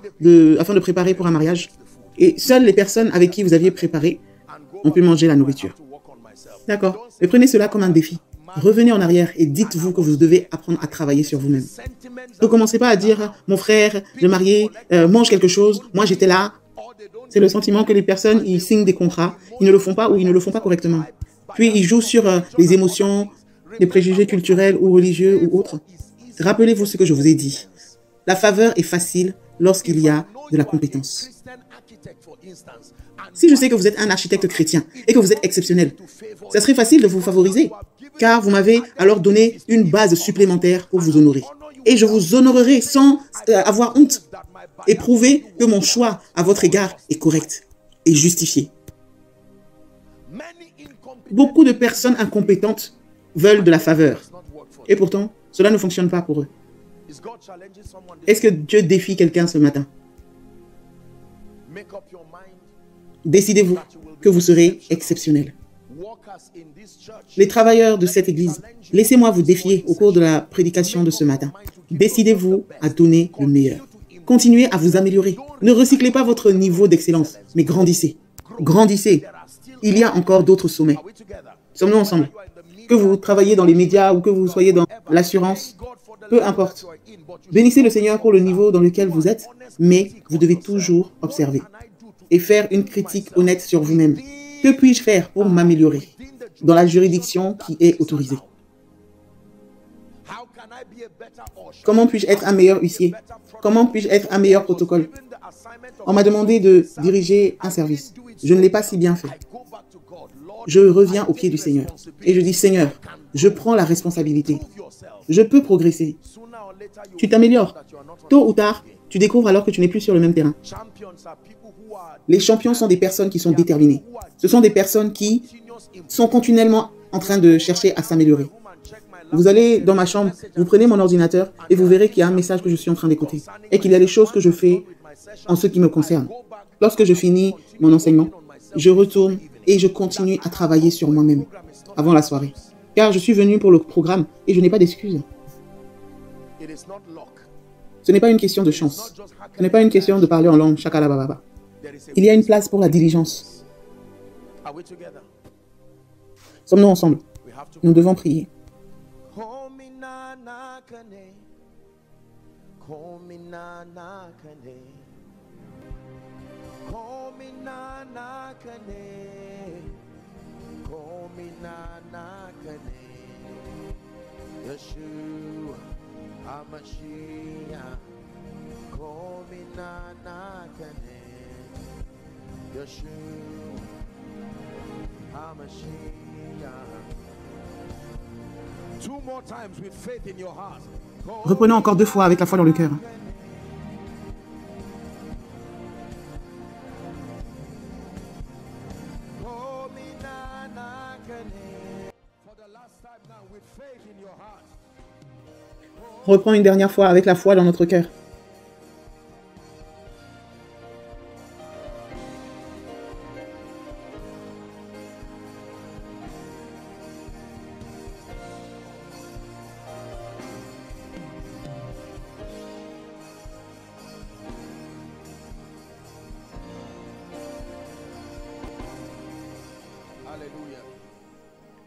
afin de préparer pour un mariage, et seules les personnes avec qui vous aviez préparé ont pu manger la nourriture. D'accord, mais prenez cela comme un défi. Revenez en arrière et dites-vous que vous devez apprendre à travailler sur vous-même. Ne commencez pas à dire, mon frère, le marié, mange quelque chose, moi j'étais là. C'est le sentiment que les personnes, ils signent des contrats, ils ne le font pas ou ils ne le font pas correctement. Puis ils jouent sur les émotions, les préjugés culturels ou religieux ou autres. Rappelez-vous ce que je vous ai dit. La faveur est facile lorsqu'il y a de la compétence. Si je sais que vous êtes un architecte chrétien et que vous êtes exceptionnel, ça serait facile de vous favoriser, car vous m'avez alors donné une base supplémentaire pour vous honorer. Et je vous honorerai sans avoir honte et prouver que mon choix à votre égard est correct et justifié. Beaucoup de personnes incompétentes veulent de la faveur, Et pourtant, cela ne fonctionne pas pour eux. Est-ce que Dieu défie quelqu'un ce matin? Décidez-vous que vous serez exceptionnel. Les travailleurs de cette église, laissez-moi vous défier au cours de la prédication de ce matin. Décidez-vous à donner le meilleur. Continuez à vous améliorer. Ne recyclez pas votre niveau d'excellence, mais grandissez. Grandissez. Il y a encore d'autres sommets. Sommes-nous ensemble? Que vous travaillez dans les médias ou que vous soyez dans l'assurance, peu importe. Bénissez le Seigneur pour le niveau dans lequel vous êtes, mais vous devez toujours observer et faire une critique honnête sur vous-même. Que puis-je faire pour m'améliorer dans la juridiction qui est autorisée? Comment puis-je être un meilleur huissier? Comment puis-je être un meilleur protocole? On m'a demandé de diriger un service. Je ne l'ai pas si bien fait. Je reviens au pied du Seigneur et je dis, Seigneur, je prends la responsabilité. Je peux progresser. Tu t'améliores. Tôt ou tard, tu découvres alors que tu n'es plus sur le même terrain. Les champions sont des personnes qui sont déterminées. Ce sont des personnes qui sont continuellement en train de chercher à s'améliorer. Vous allez dans ma chambre, vous prenez mon ordinateur et vous verrez qu'il y a un message que je suis en train d'écouter et qu'il y a des choses que je fais en ce qui me concerne. Lorsque je finis mon enseignement, je retourne et je continue à travailler sur moi-même avant la soirée. Car je suis venu pour le programme et je n'ai pas d'excuses. Ce n'est pas une question de chance. Ce n'est pas une question de parler en langue, chakalababa. Il y a une place pour la diligence. Sommes-nous ensemble? Nous devons prier. Reprenons encore 2 fois avec la foi dans le cœur. Reprends une dernière fois avec la foi dans notre cœur.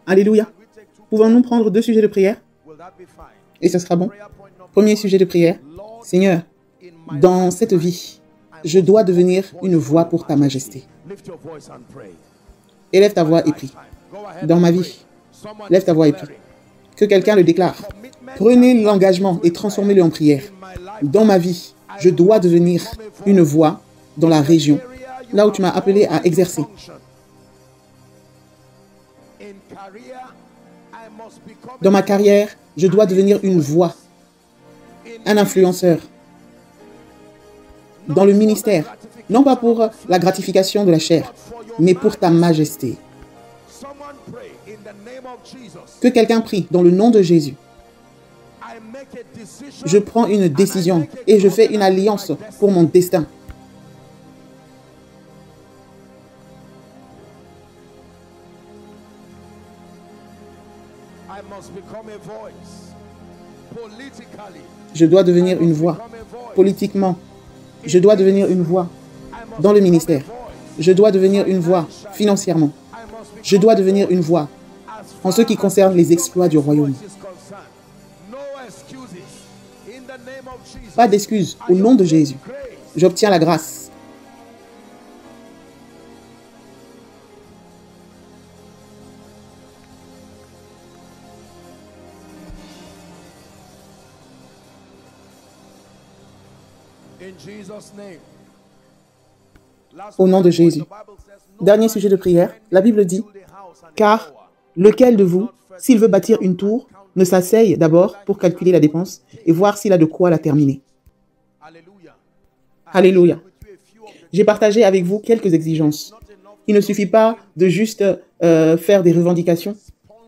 Alléluia. Pouvons-nous prendre 2 sujets de prière? Et ce sera bon. Premier sujet de prière. Seigneur, dans cette vie, je dois devenir une voix pour ta majesté. Élève ta voix et prie. Dans ma vie, lève ta voix et prie. Que quelqu'un le déclare. Prenez l'engagement et transformez-le en prière. Dans ma vie, je dois devenir une voix dans la région, là où tu m'as appelé à exercer. Dans ma carrière, je dois devenir une voix, un influenceur. Dans le ministère, non pas pour la gratification de la chair, mais pour ta majesté. Que quelqu'un prie dans le nom de Jésus. Je prends une décision et je fais une alliance pour mon destin. Je dois devenir une voix politiquement. Je dois devenir une voix dans le ministère. Je dois devenir une voix financièrement. Je dois devenir une voix en ce qui concerne les exploits du royaume. Pas d'excuses au nom de Jésus. J'obtiens la grâce. Au nom de Jésus. Dernier sujet de prière, la Bible dit, « Car lequel de vous, s'il veut bâtir une tour, ne s'asseye d'abord pour calculer la dépense et voir s'il a de quoi la terminer. » Alléluia. J'ai partagé avec vous quelques exigences. Il ne suffit pas de juste faire des revendications.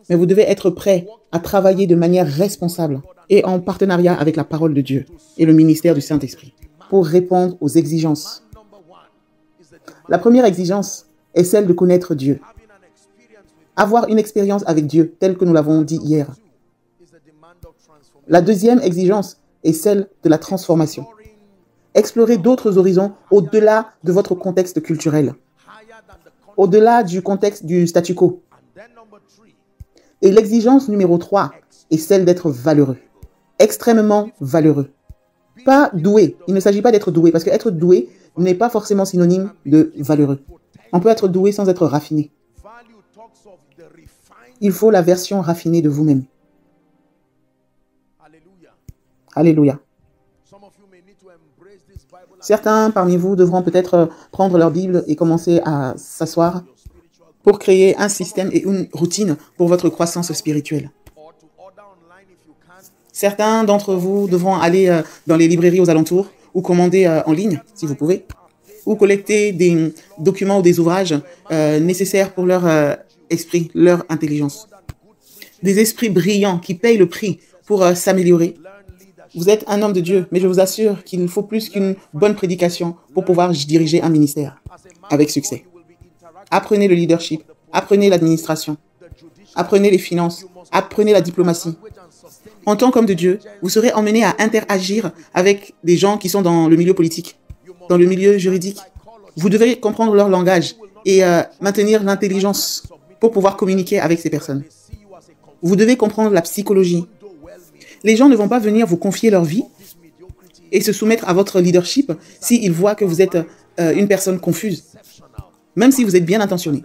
mais vous devez être prêt à travailler de manière responsable et en partenariat avec la parole de Dieu et le ministère du Saint-Esprit pour répondre aux exigences. La première exigence est celle de connaître Dieu. Avoir une expérience avec Dieu, telle que nous l'avons dit hier. La deuxième exigence est celle de la transformation. Explorer d'autres horizons au-delà de votre contexte culturel, au-delà du contexte du statu quo. Et l'exigence numéro 3 est celle d'être valeureux, extrêmement valeureux. Pas doué, il ne s'agit pas d'être doué, parce qu'être doué n'est pas forcément synonyme de valeureux. On peut être doué sans être raffiné. Il faut la version raffinée de vous-même. Alléluia. Certains parmi vous devront peut-être prendre leur Bible et commencer à s'asseoir pour créer un système et une routine pour votre croissance spirituelle. Certains d'entre vous devront aller dans les librairies aux alentours ou commander en ligne, si vous pouvez, ou collecter des documents ou des ouvrages nécessaires pour leur esprit, leur intelligence. Des esprits brillants qui payent le prix pour s'améliorer. Vous êtes un homme de Dieu, mais je vous assure qu'il faut plus qu'une bonne prédication pour pouvoir diriger un ministère avec succès. Apprenez le leadership, apprenez l'administration, apprenez les finances, apprenez la diplomatie. En tant qu'homme de Dieu, vous serez emmené à interagir avec des gens qui sont dans le milieu politique, dans le milieu juridique. Vous devez comprendre leur langage et maintenir l'intelligence pour pouvoir communiquer avec ces personnes. Vous devez comprendre la psychologie. Les gens ne vont pas venir vous confier leur vie et se soumettre à votre leadership s'ils voient que vous êtes une personne confuse, même si vous êtes bien intentionné.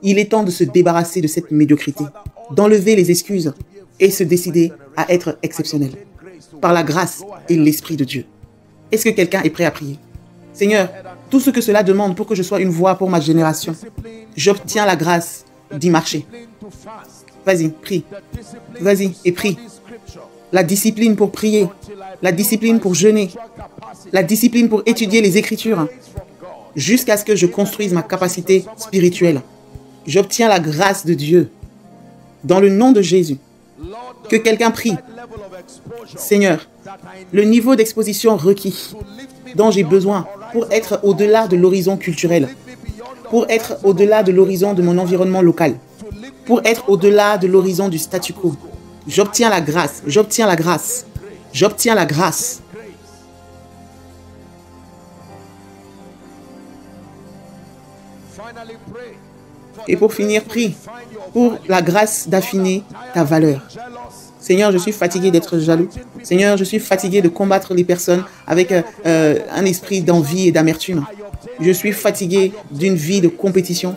Il est temps de se débarrasser de cette médiocrité, d'enlever les excuses et se décider à être exceptionnel par la grâce et l'Esprit de Dieu. Est-ce que quelqu'un est prêt à prier? Seigneur, tout ce que cela demande pour que je sois une voix pour ma génération, j'obtiens la grâce d'y marcher. Vas-y, prie. Vas-y et prie. La discipline pour prier, la discipline pour jeûner, la discipline pour étudier les Écritures, jusqu'à ce que je construise ma capacité spirituelle. J'obtiens la grâce de Dieu. Dans le nom de Jésus, que quelqu'un prie. Seigneur, le niveau d'exposition requis dont j'ai besoin pour être au-delà de l'horizon culturel, pour être au-delà de l'horizon de mon environnement local, pour être au-delà de l'horizon du statu quo. J'obtiens la grâce, j'obtiens la grâce, j'obtiens la grâce. Et pour finir, prie pour la grâce d'affiner ta valeur. Seigneur, je suis fatigué d'être jaloux. Seigneur, je suis fatigué de combattre les personnes avec un esprit d'envie et d'amertume. Je suis fatigué d'une vie de compétition.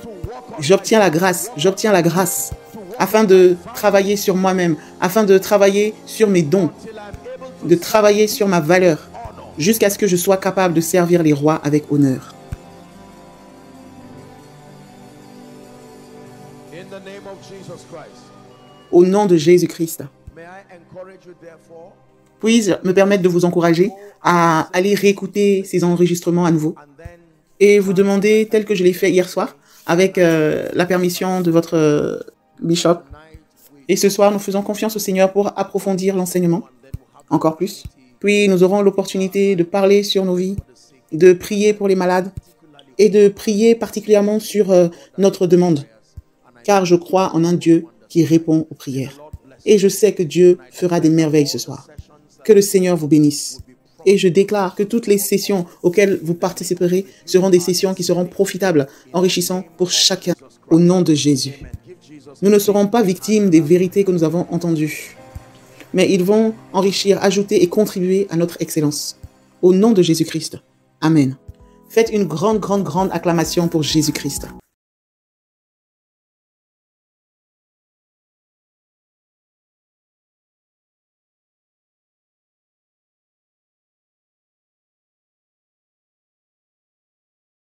J'obtiens la grâce, afin de travailler sur moi-même, afin de travailler sur mes dons, de travailler sur ma valeur, jusqu'à ce que je sois capable de servir les rois avec honneur. Au nom de Jésus-Christ, puis-je me permettre de vous encourager à aller réécouter ces enregistrements à nouveau et vous demander, tel que je l'ai fait hier soir, avec la permission de votre bishop. Et ce soir, nous faisons confiance au Seigneur pour approfondir l'enseignement encore plus. Puis nous aurons l'opportunité de parler sur nos vies, de prier pour les malades et de prier particulièrement sur notre demande. Car je crois en un Dieu qui répond aux prières. Et je sais que Dieu fera des merveilles ce soir. Que le Seigneur vous bénisse. Et je déclare que toutes les sessions auxquelles vous participerez seront des sessions qui seront profitables, enrichissantes pour chacun, au nom de Jésus. Nous ne serons pas victimes des vérités que nous avons entendues, mais ils vont enrichir, ajouter et contribuer à notre excellence. Au nom de Jésus-Christ. Amen. Faites une grande acclamation pour Jésus-Christ.